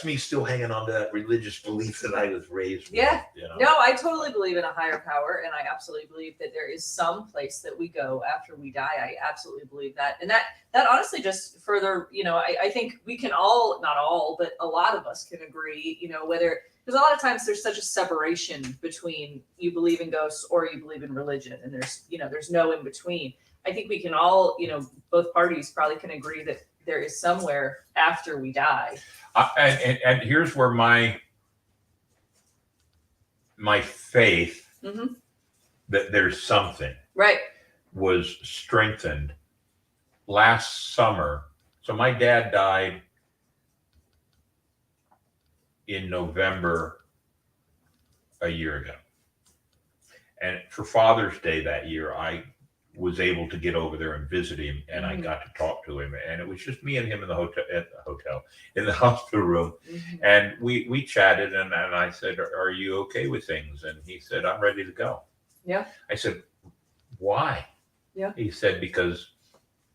me still hanging on to that religious belief that I was raised with. Yeah. No, I totally believe in a higher power, and I absolutely believe that there is some place that we go after we die. I absolutely believe that. And that honestly just further, I think we can all, not all, but a lot of us can agree, whether, because a lot of times there's such a separation between you believe in ghosts or you believe in religion, and there's no in between. I think we can all, both parties probably can agree that there is somewhere after we die. And here's where my faith that there's something was strengthened last summer. So my dad died in November a year ago. And for Father's Day that year, I was able to get over there and visit him, and I got to talk to him, and it was just me and him in the hospital room. And we chatted, and I said, are you okay with things? And he said, I'm ready to go. Yeah. I said, why? Yeah. He said, because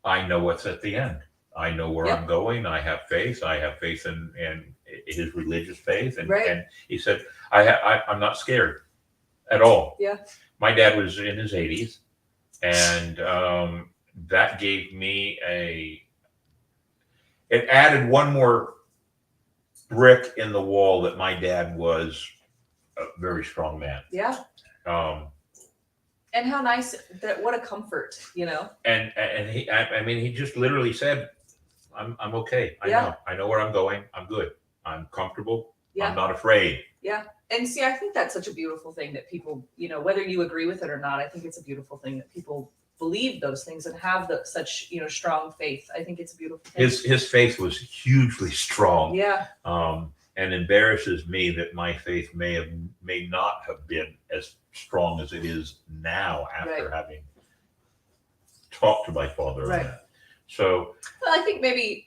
I know what's at the end. I know where Yep. I'm going. I have faith. I have faith in his religious faith. And, Right. and he said, I'm not scared at all. Yeah. My dad was in his 80s, and that gave me it added one more brick in the wall that my dad was a very strong man. Yeah. And how nice that, what a comfort, And he just literally said, I'm okay. Yeah. I know where I'm going. I'm good. I'm comfortable. Yeah. I'm not afraid. Yeah. And see, I think that's such a beautiful thing that people, whether you agree with it or not, I think it's a beautiful thing that people believe those things and have such, strong faith. I think it's a beautiful thing. His faith was hugely strong. Yeah. And embarrasses me that my faith may not have been as strong as it is now after having talked to my father on that. So, well, I think maybe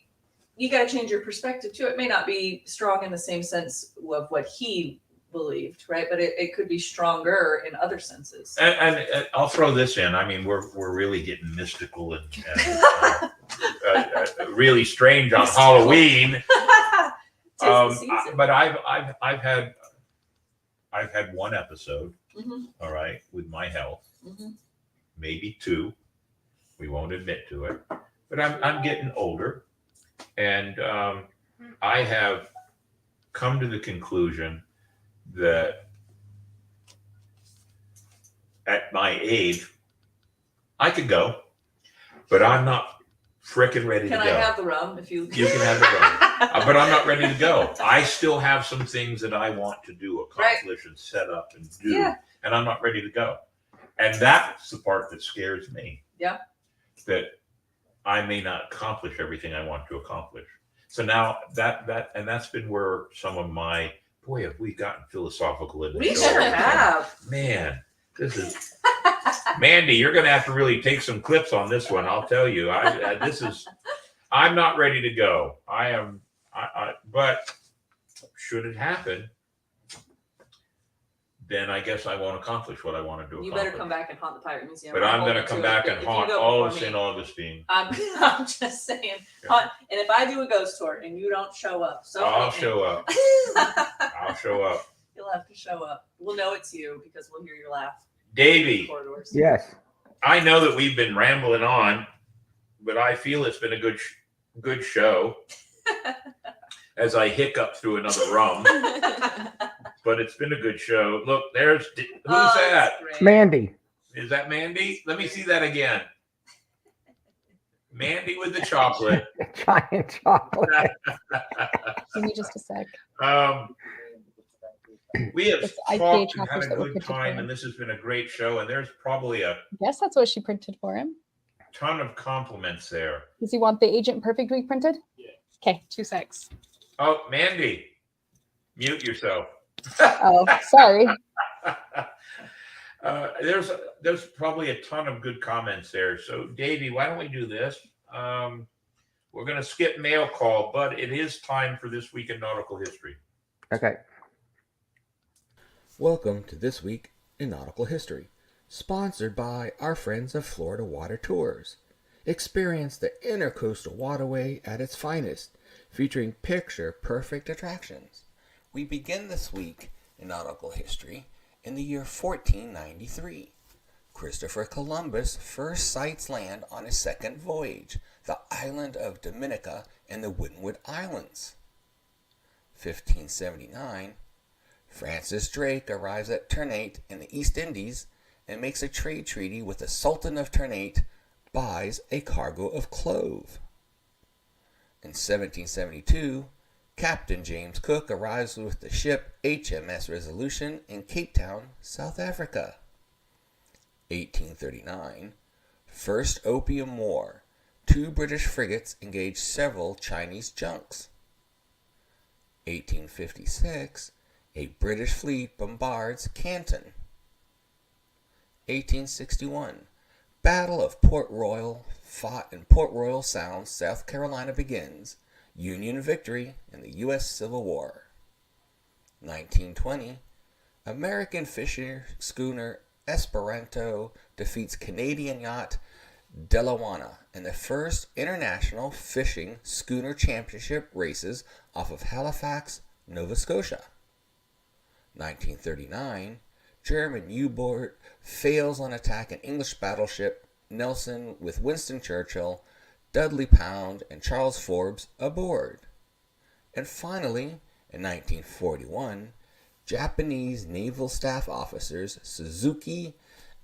you got to change your perspective too. It may not be strong in the same sense of what he believed, right? But it could be stronger in other senses. And I'll throw this in. I mean, we're really getting mystical and really strange on Halloween. But I've had one episode, all right, with my health, maybe two. We won't admit to it, but I'm getting older, and I have come to the conclusion that at my age, I could go, but I'm not frickin' ready to go. Can I have the rum if you? You can have the rum, but I'm not ready to go. I still have some things that I want to do, accomplish, and set up and do, and I'm not ready to go. And that's the part that scares me. Yeah. That I may not accomplish everything I want to accomplish. So now that's been where some of my have we gotten philosophical in this? We sure have. Man, this is Mandy. You're going to have to really take some clips on this one. I'll tell you. I'm not ready to go. I am. But should it happen, then I guess I won't accomplish what I want to do. You better come back and haunt the Pirate Museum. But I'm going to come back and haunt all of St. Augustine. I'm just saying. Haunt, and if I do a ghost tour and you don't show up, I'll show up. I'll show up. You'll have to show up. We'll know it's you because we'll hear your laugh. Davey. Yes. I know that we've been rambling on, but I feel it's been a good show. As I hiccup through another rum. But it's been a good show. Look, who's that? Mandy. Is that Mandy? Let me see that again. Mandy with the chocolate. Giant chocolate. Give me just a sec. We have It's talked IPA and had a chocolates that were good printed for time, him. and this has been a great show. And there's probably a Yes, that's what she printed for him. ton of compliments there. Does he want the Agent Perfect reprinted? Yeah. Okay, 2 secs. Oh, Mandy, mute yourself. Oh, sorry. There's probably a ton of good comments there. So, Davey, why don't we do this? We're going to skip mail call, but it is time for This Week in Nautical History. Okay. Welcome to This Week in Nautical History, sponsored by our friends of Florida Water Tours. Experience the Intercoastal Waterway at its finest, featuring picture-perfect attractions. We begin this week in nautical history in the year 1493. Christopher Columbus first sights land on his second voyage, the island of Dominica and the Windward Islands. 1579, Francis Drake arrives at Ternate in the East Indies and makes a trade treaty with the Sultan of Ternate, buys a cargo of clove. In 1772, Captain James Cook arrives with the ship HMS Resolution in Cape Town, South Africa. 1839, First Opium War. 2 British frigates engage several Chinese junks. 1856, a British fleet bombards Canton. 1861, Battle of Port Royal, fought in Port Royal Sound, South Carolina begins. Union victory in the U.S. Civil War. 1920, American fishing schooner Esperanto defeats Canadian yacht Delawana in the first international fishing schooner championship races off of Halifax, Nova Scotia. 1939, German U-boat fails on attack an English battleship Nelson with Winston Churchill, Dudley Pound, and Charles Forbes aboard. And finally, in 1941, Japanese naval staff officers Suzuki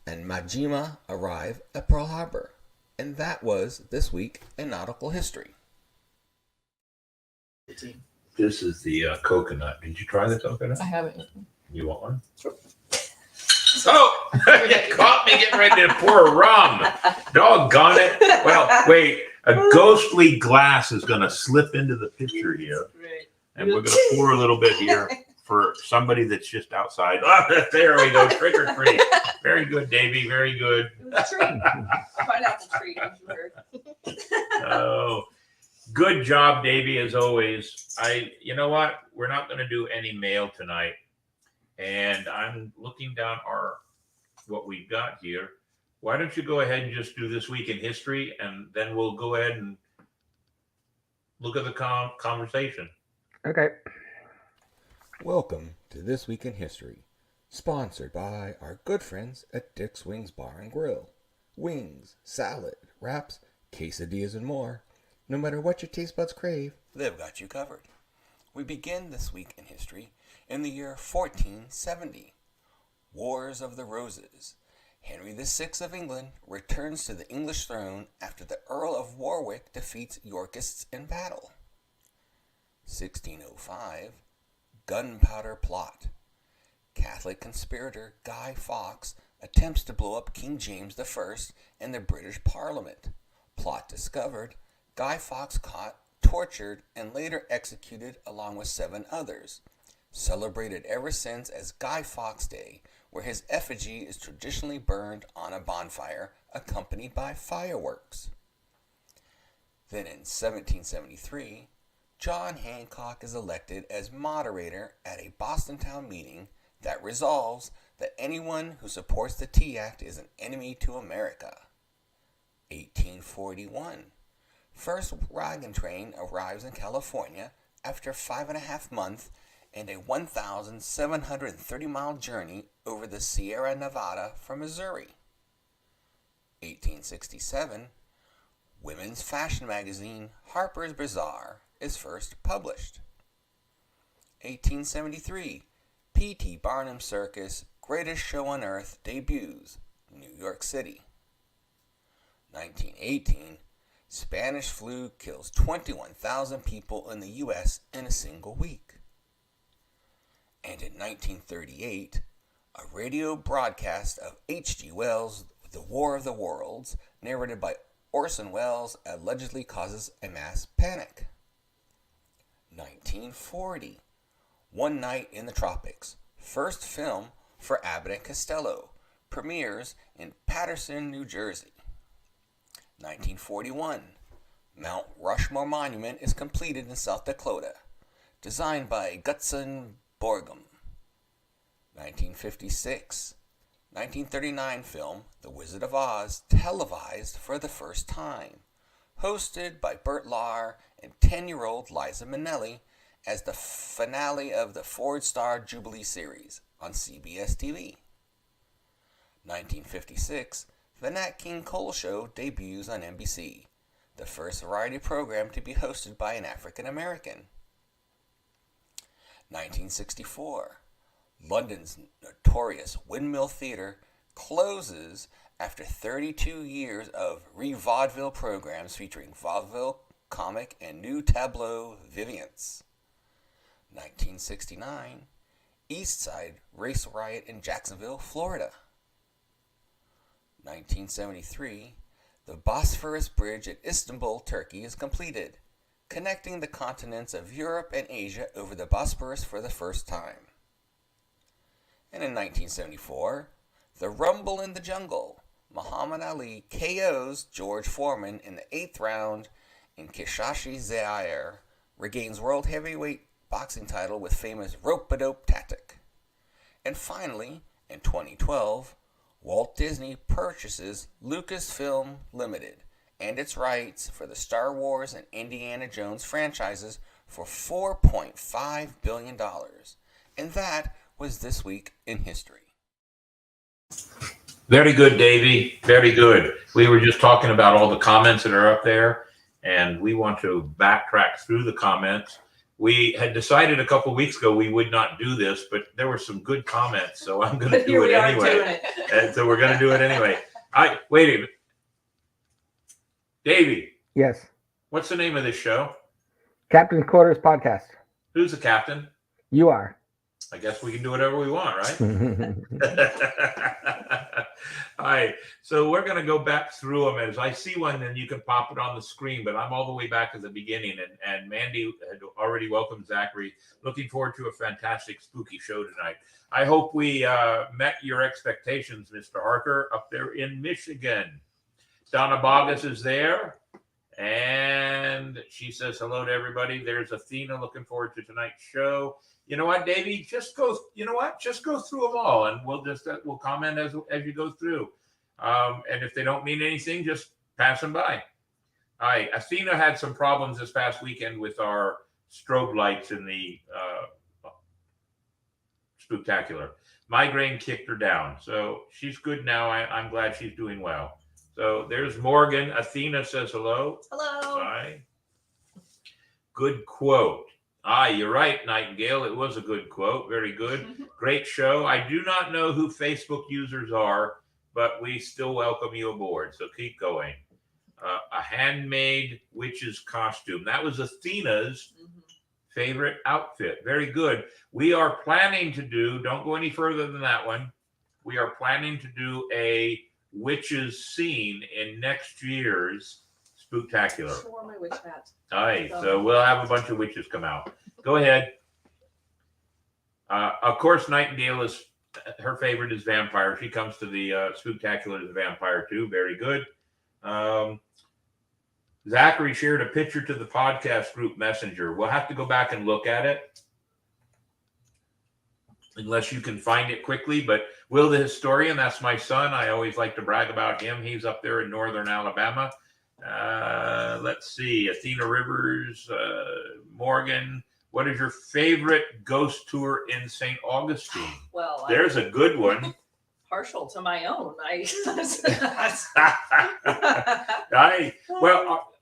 and Majima arrive at Pearl Harbor. And that was This Week in Nautical History. This is the coconut. Did you try the coconut? I haven't. You want one? Sure. Oh, you caught me getting ready to pour rum. Doggone it. Well, wait. A ghostly glass is going to slip into the pitcher here. Right. And we're going to pour a little bit here for somebody that's just outside. Oh, there we go. Trick or treat. Very good, Davey. Very good. It was a treat. Pineapple treat, as you heard. Oh, good job, Davey, as always. You know what? We're not going to do any mail tonight. And I'm looking down what we've got here. Why don't you go ahead and just do This Week in History, and then we'll go ahead and look at the conversation. Okay. Welcome to This Week in History, sponsored by our good friends at Dick's Wings Bar and Grill. Wings, salad, wraps, quesadillas, and more. No matter what your taste buds crave, they've got you covered. We begin This Week in History in the year 1470. Wars of the Roses. Henry VI of England returns to the English throne after the Earl of Warwick defeats Yorkists in battle. 1605. Gunpowder Plot. Catholic conspirator Guy Fawkes attempts to blow up King James I and the British Parliament. Plot discovered. Guy Fawkes caught, tortured, and later executed along with 7 others. Celebrated ever since as Guy Fawkes Day, where his effigy is traditionally burned on a bonfire accompanied by fireworks. Then in 1773, John Hancock is elected as moderator at a Boston town meeting that resolves that anyone who supports the Tea Act is an enemy to America. 1841. First wagon train arrives in California after 5.5 months and a 1,730-mile journey over the Sierra Nevada from Missouri. 1867. Women's fashion magazine Harper's Bazaar is first published. 1873. P.T. Barnum's Circus Greatest Show on Earth debuts, New York City. 1918. Spanish flu kills 21,000 people in the U.S. in a single week. And in 1938, a radio broadcast of H.G. Wells' The War of the Worlds, narrated by Orson Welles, allegedly causes a mass panic. 1940, One Night in the Tropics, first film for Abbott and Costello, premieres in Paterson, New Jersey. 1941, Mount Rushmore Monument is completed in South Dakota, designed by Gutzon Borgum. 1956, 1939 film The Wizard of Oz televised for the first time, hosted by Burt Lahr and 10-year-old Liza Minnelli as the finale of the Ford Star Jubilee series on CBS TV. 1956, The Nat King Cole Show debuts on NBC, the first variety program to be hosted by an African American. 1964, London's notorious Windmill Theatre closes after 32 years of re-vaudeville programs featuring vaudeville, comic, and new tableau Viviants. 1969, East Side race riot in Jacksonville, Florida. 1973, the Bosphorus Bridge at Istanbul, Turkey is completed, connecting the continents of Europe and Asia over the Bosphorus for the first time. And in 1974, the Rumble in the Jungle, Muhammad Ali KOs George Foreman in the 8th round in Kishashi Zaire, regains world heavyweight boxing title with famous rope-a-dope tactic. And finally, in 2012, Walt Disney purchases Lucasfilm Limited and its rights for the Star Wars and Indiana Jones franchises for $4.5 billion. And that was this week in history. Very good, Davey. Very good. We were just talking about all the comments that are up there, and we want to backtrack through the comments. We had decided a couple of weeks ago we would not do this, but there were some good comments, so I'm going to do it anyway. And so we're going to do it anyway. Wait a minute. Davey. Yes. What's the name of this show? Captain's Quarters Podcast. Who's the captain? You are. I guess we can do whatever we want, right? All right. So we're going to go back through them. As I see one, then you can pop it on the screen. But I'm all the way back at the beginning. And Mandy had already welcomed Zachary. Looking forward to a fantastic spooky show tonight. I hope we met your expectations, Mr. Harker, up there in Michigan. Donna Bogus is there. And she says hello to everybody. There's Athena looking forward to tonight's show. You know what, Davey? Just go through them all, and we'll comment as you go through. And if they don't mean anything, just pass them by. All right. Athena had some problems this past weekend with our strobe lights in the Spooktacular. Migraine kicked her down, so she's good now. I'm glad she's doing well. So there's Morgan. Athena says hello. Hello. Hi. Good quote. You're right, Nightingale. It was a good quote. Very good. Great show. I do not know who Facebook users are, but we still welcome you aboard. So keep going. A handmade witch's costume. That was Athena's favorite outfit. Very good. We are planning to do, don't go any further than that one. We are planning to do a witches scene in next year's Spooktacular. I wore my witch hat. All right, so we'll have a bunch of witches come out. Go ahead. Of course, Nightingale is her favorite is vampire. She comes to the Spooktacular as a vampire too. Very good. Zachary shared a picture to the podcast group messenger. We'll have to go back and look at it, unless you can find it quickly. But Will the Historian, that's my son. I always like to brag about him. He's up there in northern Alabama. Let's see. Athena Rivers, Morgan. What is your favorite ghost tour in St. Augustine? Well, there's a good one. Partial to my own.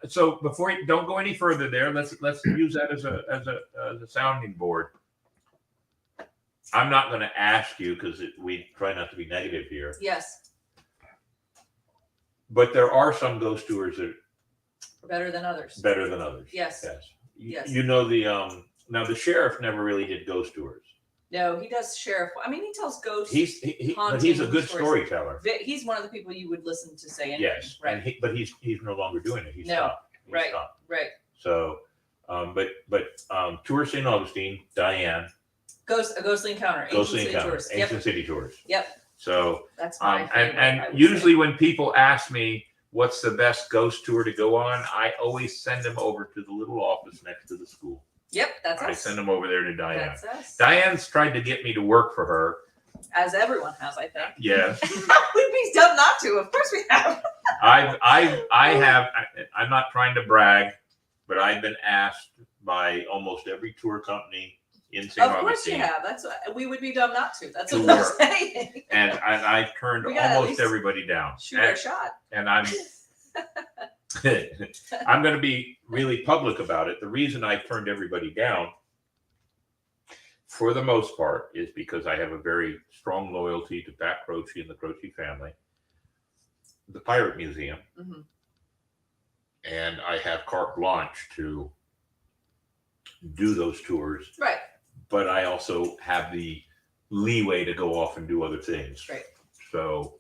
So before you don't go any further there, let's use that as a sounding board. I'm not going to ask you because we try not to be negative here. Yes. But there are some ghost tours that are better than others. Better than others. Yes. Yes. Yes. You know now the sheriff never really did ghost tours. No, he does sheriff. I mean, he tells ghosts. But he's a good storyteller. He's one of the people you would listen to say anything. Yes, right. But he's no longer doing it. He's stopped. Right. Stopped. Right. So, Tour St. Augustine, Diane. A ghostly encounter. Ancient City Tours. Yep. So that's my favorite, and usually when people ask me what's the best ghost tour to go on, I always send them over to the little office next to the school. Yep, that's us. I send them over there to Diane. That's us. Diane's tried to get me to work for her. As everyone has, I think. Yes. We'd be dumb not to. Of course we have. I have. I'm not trying to brag, but I've been asked by almost every tour company in St. Augustine. Of course you have. That's what, we would be dumb not to. That's what I'm saying. And I've turned almost everybody down. Shoot our shot. And I'm going to be really public about it. The reason I've turned everybody down, for the most part, is because I have a very strong loyalty to Pat Croce and the Croce family, the Pirate Museum, and I have carte blanche to do those tours. Right. But I also have the leeway to go off and do other things. Right. So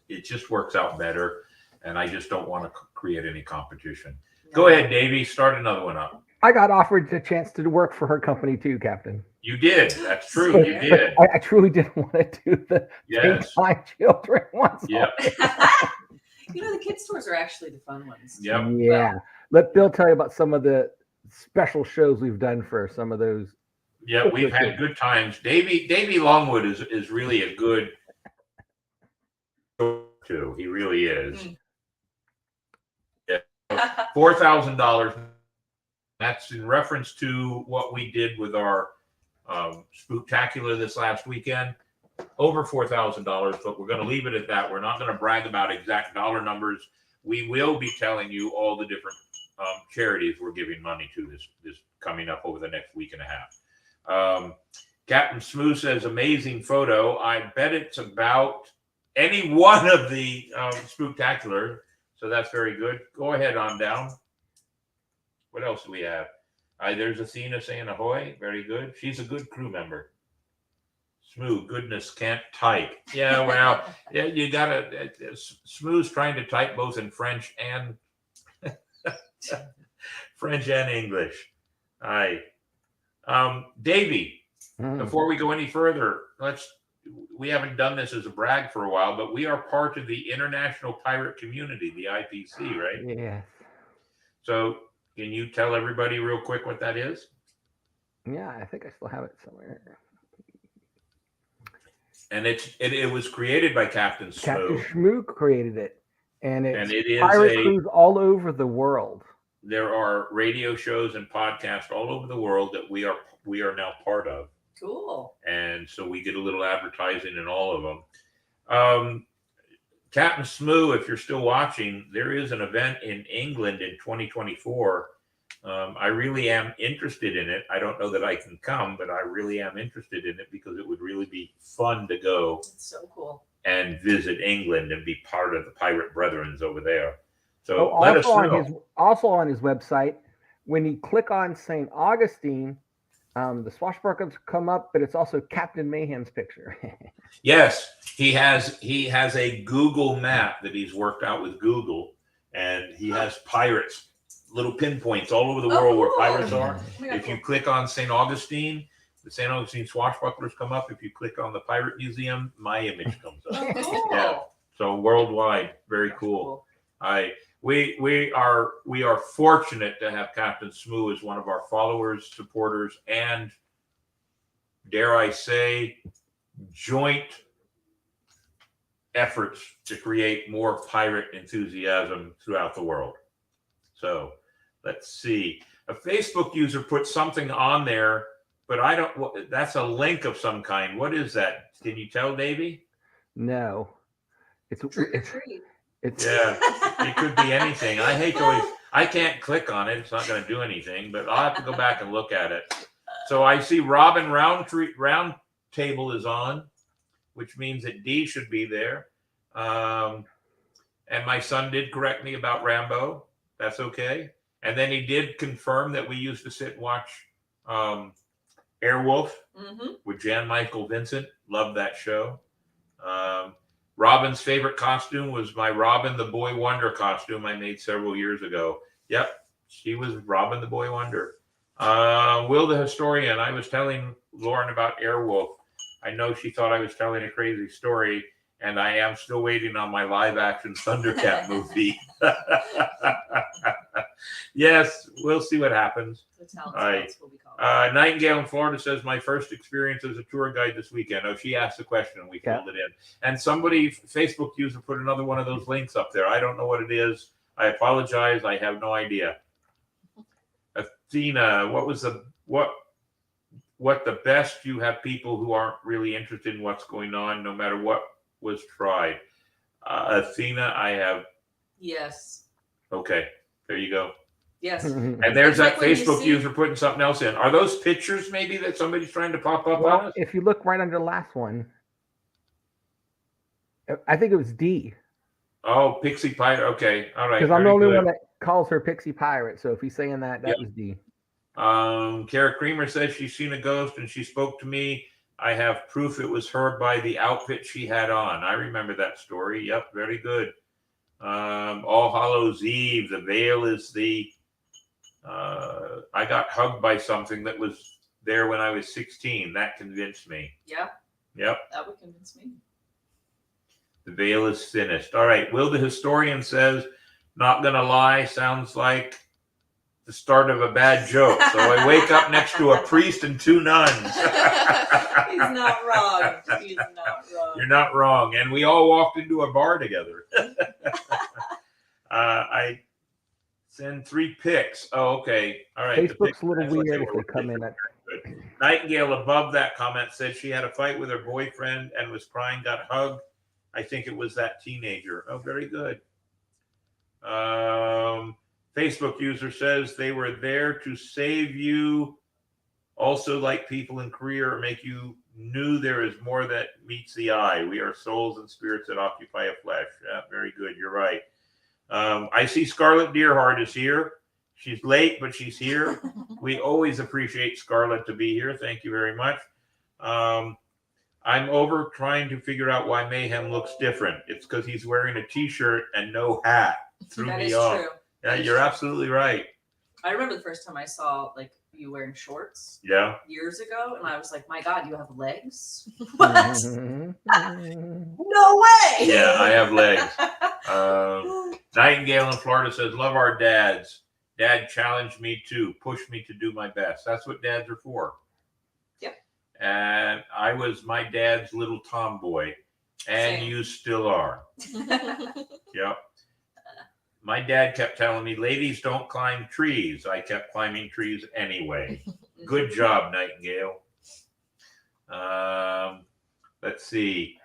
it just works out better, and I just don't want to create any competition. No. Go ahead, Davey. Start another one up. I got offered a chance to work for her company too, Captain. You did. That's true. So, you did. I truly didn't want to do the my children once. Yep. The kids' tours are actually the fun ones. Yep. Yeah. Let Bill tell you about some of the special shows we've done for some of those. Yeah, we've had good times. Davey Longwood is really a good too. He really is. Mm. Yeah. $4,000. That's in reference to what we did with our spooktacular this last weekend. Over $4,000, but we're going to leave it at that. We're not going to brag about exact dollar numbers. We will be telling you all the different charities we're giving money to this coming up over the next week and a half. Captain Smooth says, amazing photo. I bet it's about any one of the spooktacular. So that's very good. Go ahead on down. What else do we have? There's Athena saying ahoy. Very good. She's a good crew member. Smooth, goodness, can't type. Yeah, well, yeah, you gotta. Smooth's trying to type both in French and English. Hi, Davey. Before we go any further, we haven't done this as a brag for a while, but we are part of the International Pirate Community, the IPC, right? Yes. So, can you tell everybody real quick what that is? Yeah, I think I still have it somewhere. And it was created by Captain Smooth. Captain Smooth created it, and it is pirate crews all over the world. There are radio shows and podcasts all over the world that we are now part of. Cool. And so we get a little advertising in all of them. Captain Smooth, if you're still watching, there is an event in England in 2024. I really am interested in it. I don't know that I can come, but I really am interested in it because it would really be fun to go. It's so cool. And visit England and be part of the Pirate Brethrens over there. So also let us know. Also on his website, when you click on St. Augustine, the swashbucklers come up, but it's also Captain Mayhem's picture. Yes, he has a Google map that he's worked out with Google, and he has pirates, little pinpoints all over the world where pirates are. If you click on St. Augustine, the St. Augustine swashbucklers come up. If you click on the Pirate Museum, my image comes up. Cool. Yeah. So worldwide, very cool. We are fortunate to have Captain Smooth as one of our followers, supporters, and dare I say, joint efforts to create more pirate enthusiasm throughout the world. So let's see. A Facebook user put something on there, but I don't. That's a link of some kind. What is that? Can you tell, Davey? No, it's yeah. It could be anything. I hate to always. I can't click on it. It's not going to do anything. But I'll have to go back and look at it. So I see Robin Round Table is on, which means that D should be there. And my son did correct me about Rambo. That's okay. And then he did confirm that we used to sit and watch Airwolf with Jan Michael Vincent. Loved that show. Robin's favorite costume was my Robin the Boy Wonder costume I made several years ago. Yep, she was Robin the Boy Wonder. Will the Historian, I was telling Lauren about Airwolf. I know she thought I was telling a crazy story, and I am still waiting on my live-action Thundercat movie. Yes, we'll see what happens. Nightingale in Florida says, my first experience as a tour guide this weekend. Oh, she asked the question and we filled it in. And somebody, Facebook user, put another one of those links up there. I don't know what it is. I apologize. I have no idea. Athena, what the best? You have people who aren't really interested in what's going on, no matter what was tried. Athena, I have. Yes. Okay, there you go. Yes. And there's that Facebook user putting something else in. Are those pictures maybe that somebody's trying to pop up on us? If you look right under the last one, I think it was D. Oh, Pixie Pirate. Okay, all right. Because I'm the only one that calls her Pixie Pirate. So if he's saying that, that was D. Kara Creamer says she's seen a ghost and she spoke to me. I have proof it was her by the outfit she had on. I remember that story. Yep, very good. All Hallows Eve. The veil is the. I got hugged by something that was there when I was 16. That convinced me. Yeah. Yep. That would convince me. The veil is thinnest. All right. Will the Historian says, not gonna lie, sounds like the start of a bad joke. So I wake up next to a priest and two nuns. not wrong. He's not wrong. You're not wrong. And we all walked into a bar together. I send 3 pics. Oh, okay. All right. The Facebook's pics, a little that's what weird if were. they come in at. Good. Nightingale above that comment said she had a fight with her boyfriend and was crying, got hugged. I think it was that teenager. Oh, very good. Facebook user says they were there to save you. Also, like people in Korea, make you knew there is more that meets the eye. We are souls and spirits that occupy a flesh. Yeah, very good. You're right. I see Scarlett Deerheart is here. She's late, but she's here. We always appreciate Scarlett to be here. Thank you very much. I'm over trying to figure out why Mayhem looks different. It's because he's wearing a T-shirt and no hat. Threw That me is off. true. Yeah, you're absolutely right. I remember the first time I saw like you wearing shorts Yeah. years ago, and I was like, "My God, you have legs? What? No way!" Yeah, I have legs. Nightingale in Florida says, love our dads. Dad challenged me to push me to do my best. That's what dads are for. Yep. And I was my dad's little tomboy, and Same. you still are. Yep. My dad kept telling me, ladies don't climb trees. I kept climbing trees anyway. Good job, Nightingale. Let's see.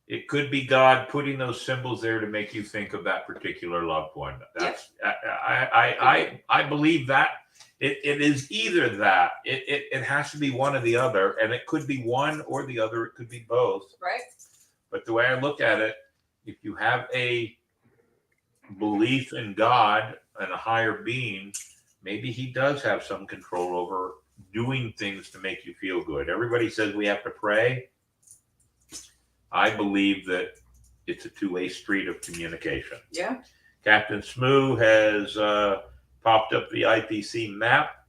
It could be God putting those symbols there to make you think of that particular loved one. That's I believe that it is either that. It has to be one or the other, and it could be one or the other. It could be both. Right. But the way I look at it, if you have a belief in God and a higher being, maybe he does have some control over doing things to make you feel good. Everybody says we have to pray. I believe that it's a two-way street of communication. Yeah. Captain Smoo has popped up the IPC map.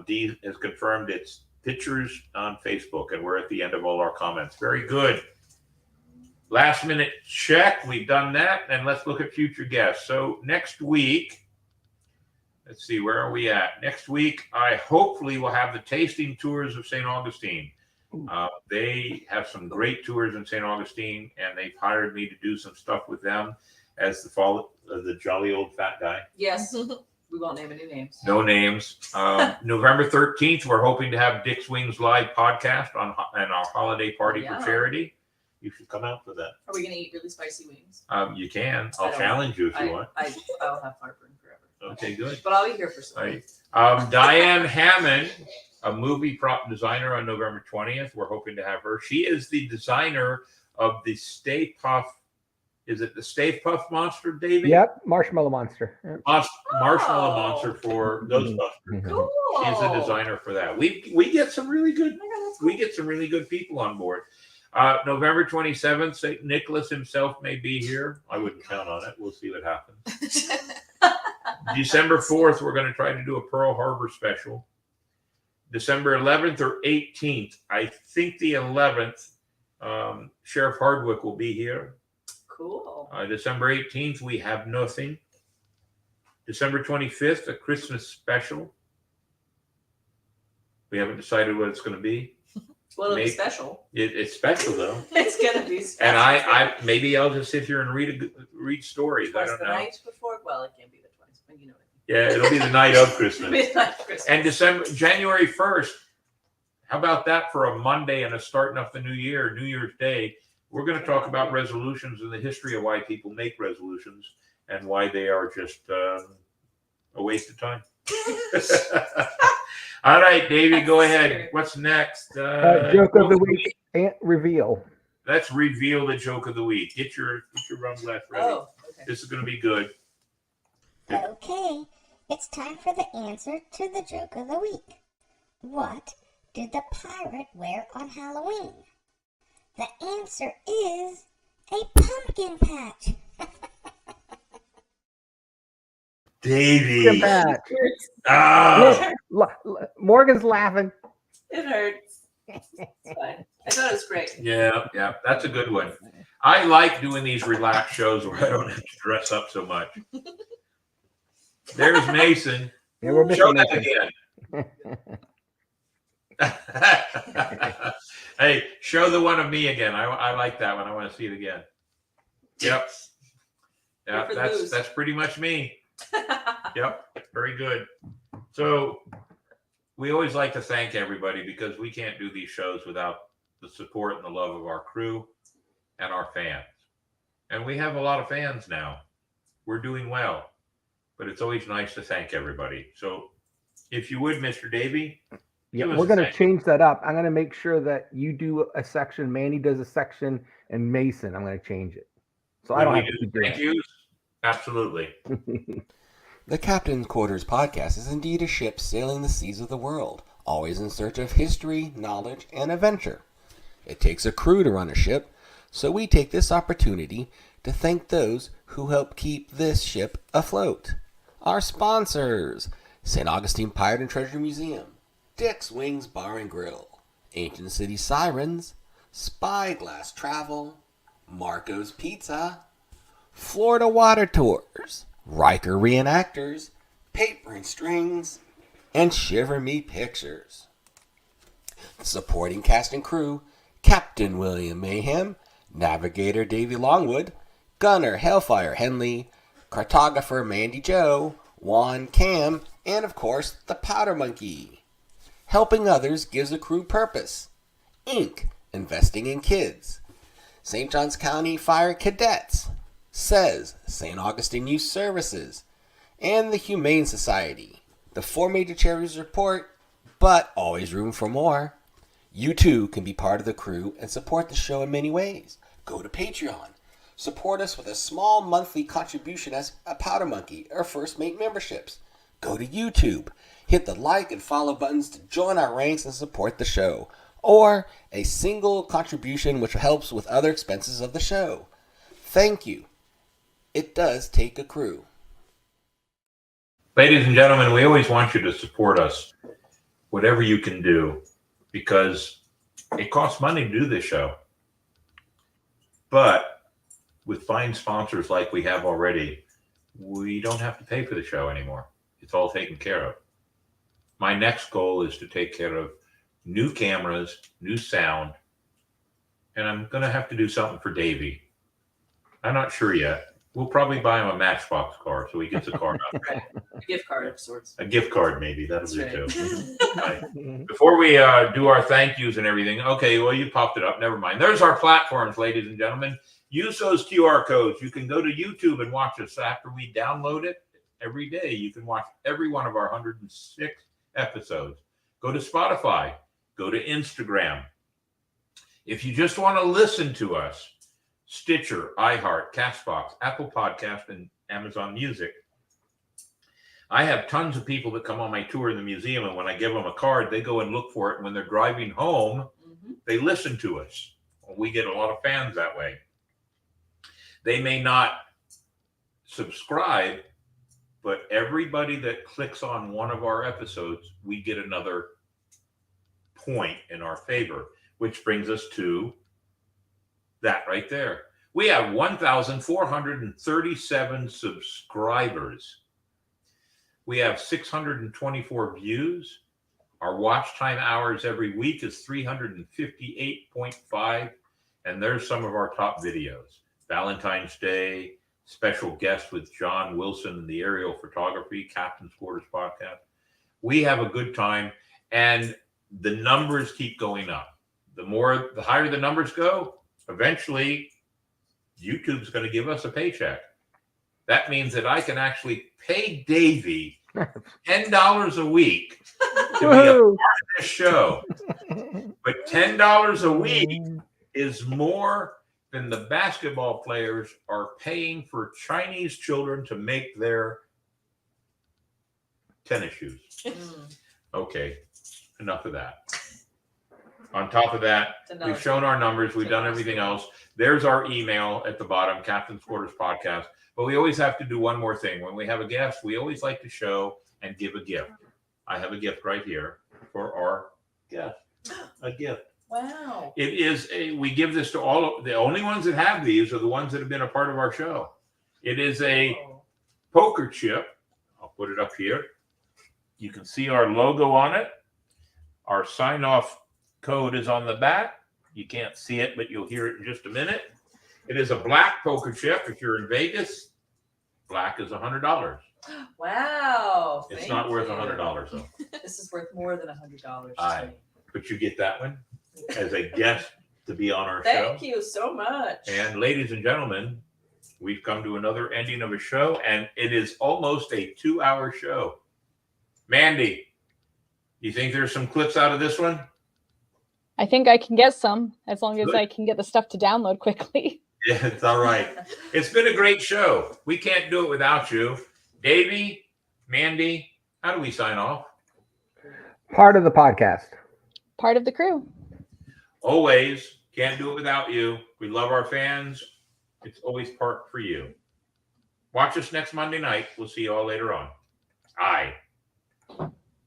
Dee has confirmed it's pictures on Facebook, and we're at the end of all our comments. Very good. Last minute check. We've done that, and let's look at future guests. So next week, let's see, where are we at? Next week, I hopefully will have the tasting tours of St. Augustine. They have some great tours in St. Augustine, and they've hired me to do some stuff with them as the jolly old fat guy. Yes. We won't name any names. No names. November 13th, we're hoping to have Dick's Wings live podcast on our holiday party for charity. You should come out for that. Are we going to eat really spicy wings? You can. I'll challenge you if you want. I'll have heartburn forever. Okay, good. But I'll be here for some. Right. Diane Hammond, a movie prop designer, on November 20th. We're hoping to have her. She is the designer of the Stay Puft. Is it the Stay Puft Monster, Davey? Yep, Marshmallow Monster. Yep. Marshmallow Monster for Ghostbusters. Cool. She's the designer for that. We get some really good. We get some really good people on board. November 27th, St. Nicholas himself may be here. I wouldn't count on it. We'll see what happens. December 4th, we're going to try to do a Pearl Harbor special. December 11th or 18th, I think the 11th, Sheriff Hardwick will be here. Cool. December 18th, we have nothing. December 25th, a Christmas special. We haven't decided what it's going to be. Well, it'll be special. It's special though. It's gonna be special. And I maybe I'll just sit here and read stories. I don't know. The night before. Well, it can't be the 20th, but you know it. Yeah, it'll be the night of Christmas. And January 1st. How about that for a Monday and a starting off the new year, New Year's Day? We're going to talk about resolutions and the history of why people make resolutions and why they are just a waste of time. All right, Davey, go ahead. What's next? Joke of the week and reveal. Let's reveal the joke of the week. Get your rum glass ready. Oh, okay. This is going to be good. Okay, it's time for the answer to the joke of the week. What did the pirate wear on Halloween? The answer is a pumpkin patch. Davey. Ah. Morgan's laughing. It hurts. It's fine. I thought it was great. Yeah, that's a good one. I like doing these relaxed shows where I don't have to dress up so much. There's Mason. Yeah, we're Show that Mason. again. Hey, show the one of me again. I like that one. I want to see it again. Yep. Yeah, Good for the booze. that's pretty much me. Yep. Very good. So we always like to thank everybody because we can't do these shows without the support and the love of our crew and our fans. And we have a lot of fans now. We're doing well. But it's always nice to thank everybody. So if you would, Mr. Davey. Yeah, we're going to change that up. I'm going to make sure that you do a section, Mandy does a section, and Mason, I'm going to change it. So I don't have to keep doing thank you. Absolutely. The Captain's Quarters podcast is indeed a ship sailing the seas of the world, always in search of history, knowledge, and adventure. It takes a crew to run a ship, so we take this opportunity to thank those who help keep this ship afloat. Our sponsors: St. Augustine Pirate and Treasure Museum, Dick's Wings Bar and Grill, Ancient City Sirens, Spyglass Travel, Marco's Pizza, Florida Water Tours, Riker Reenactors, Paper and Strings, and Shiver Me Pictures. Supporting cast and crew: Captain William Mayhem, Navigator Davey Longwood, Gunner Hellfire Henley, Cartographer Mandy Joe, Juan Cam, and of course the Powder Monkey. Helping others gives a crew purpose. Inc. Investing in kids. St. Johns County Fire Cadets. Says St. Augustine Youth Services. And the Humane Society. The 4 major charities report, but always room for more. You too can be part of the crew and support the show in many ways. Go to Patreon. Support us with a small monthly contribution as a Powder Monkey or First Mate memberships. Go to YouTube. Hit the like and follow buttons to join our ranks and support the show. Or a single contribution which helps with other expenses of the show. Thank you. It does take a crew. Ladies and gentlemen, we always want you to support us, whatever you can do, because it costs money to do this show. But with fine sponsors like we have already, we don't have to pay for the show anymore. It's all taken care of. My next goal is to take care of new cameras, new sound, and I'm going to have to do something for Davey. I'm not sure yet. We'll probably buy him a Matchbox car so he gets a car out. Right. A gift card of sorts. A gift card, maybe. That'll do That's too. right. Right. Before we do our thank yous and everything, okay, well, you popped it up. Never mind. There's our platforms, ladies and gentlemen. Use those QR codes. You can go to YouTube and watch us after we download it. Every day, you can watch every one of our 106 episodes. Go to Spotify. Go to Instagram. If you just want to listen to us, Stitcher, iHeart, Castbox, Apple Podcast, and Amazon Music. I have tons of people that come on my tour in the museum, and when I give them a card, they go and look for it. And when they're driving home, they listen to us. We get a lot of fans that way. They may not subscribe, but everybody that clicks on one of our episodes, we get another point in our favor, which brings us to that right there. We have 1,437 subscribers. We have 624 views. Our watch time hours every week is 358.5. And there's some of our top videos. Valentine's Day, special guest with John Wilson in the aerial photography, Captain's Quarters podcast. We have a good time, and the numbers keep going up. The higher the numbers go, eventually YouTube's going to give us a paycheck. That means that I can actually pay Davey $10 a week to be a part of this show. But $10 a week is more than the basketball players are paying for Chinese children to make their tennis shoes. Okay, enough of that. On top of that, we've shown our numbers. We've done everything else. There's our email at the bottom, Captain's Quarters Podcast. But we always have to do one more thing. When we have a guest, we always like to show and give a gift. I have a gift right here for our guest. A gift. Wow. It is we give this to all. The only ones that have these are the ones that have been a part of our show. It is a poker chip. I'll put it up here. You can see our logo on it. Our sign-off code is on the back. You can't see it, but you'll hear it in just a minute. It is a black poker chip. If you're in Vegas, black is $100. Wow. It's thank not worth you. $100 though. This is worth more than $100. Aye. But you get that one as a guest to be on our show. Thank you so much. And ladies and gentlemen, we've come to another ending of a show, and it is almost a 2-hour show. Mandy, you think there's some clips out of this one? I think I can get some as long as Good. I can get the stuff to download quickly. Yeah, it's all right. It's been a great show. We can't do it without you. Davey, Mandy, how do we sign off? Part of the podcast. Part of the crew. Always, can't do it without you. We love our fans. It's always part for you. Watch us next Monday night. We'll see you all later on. Aye.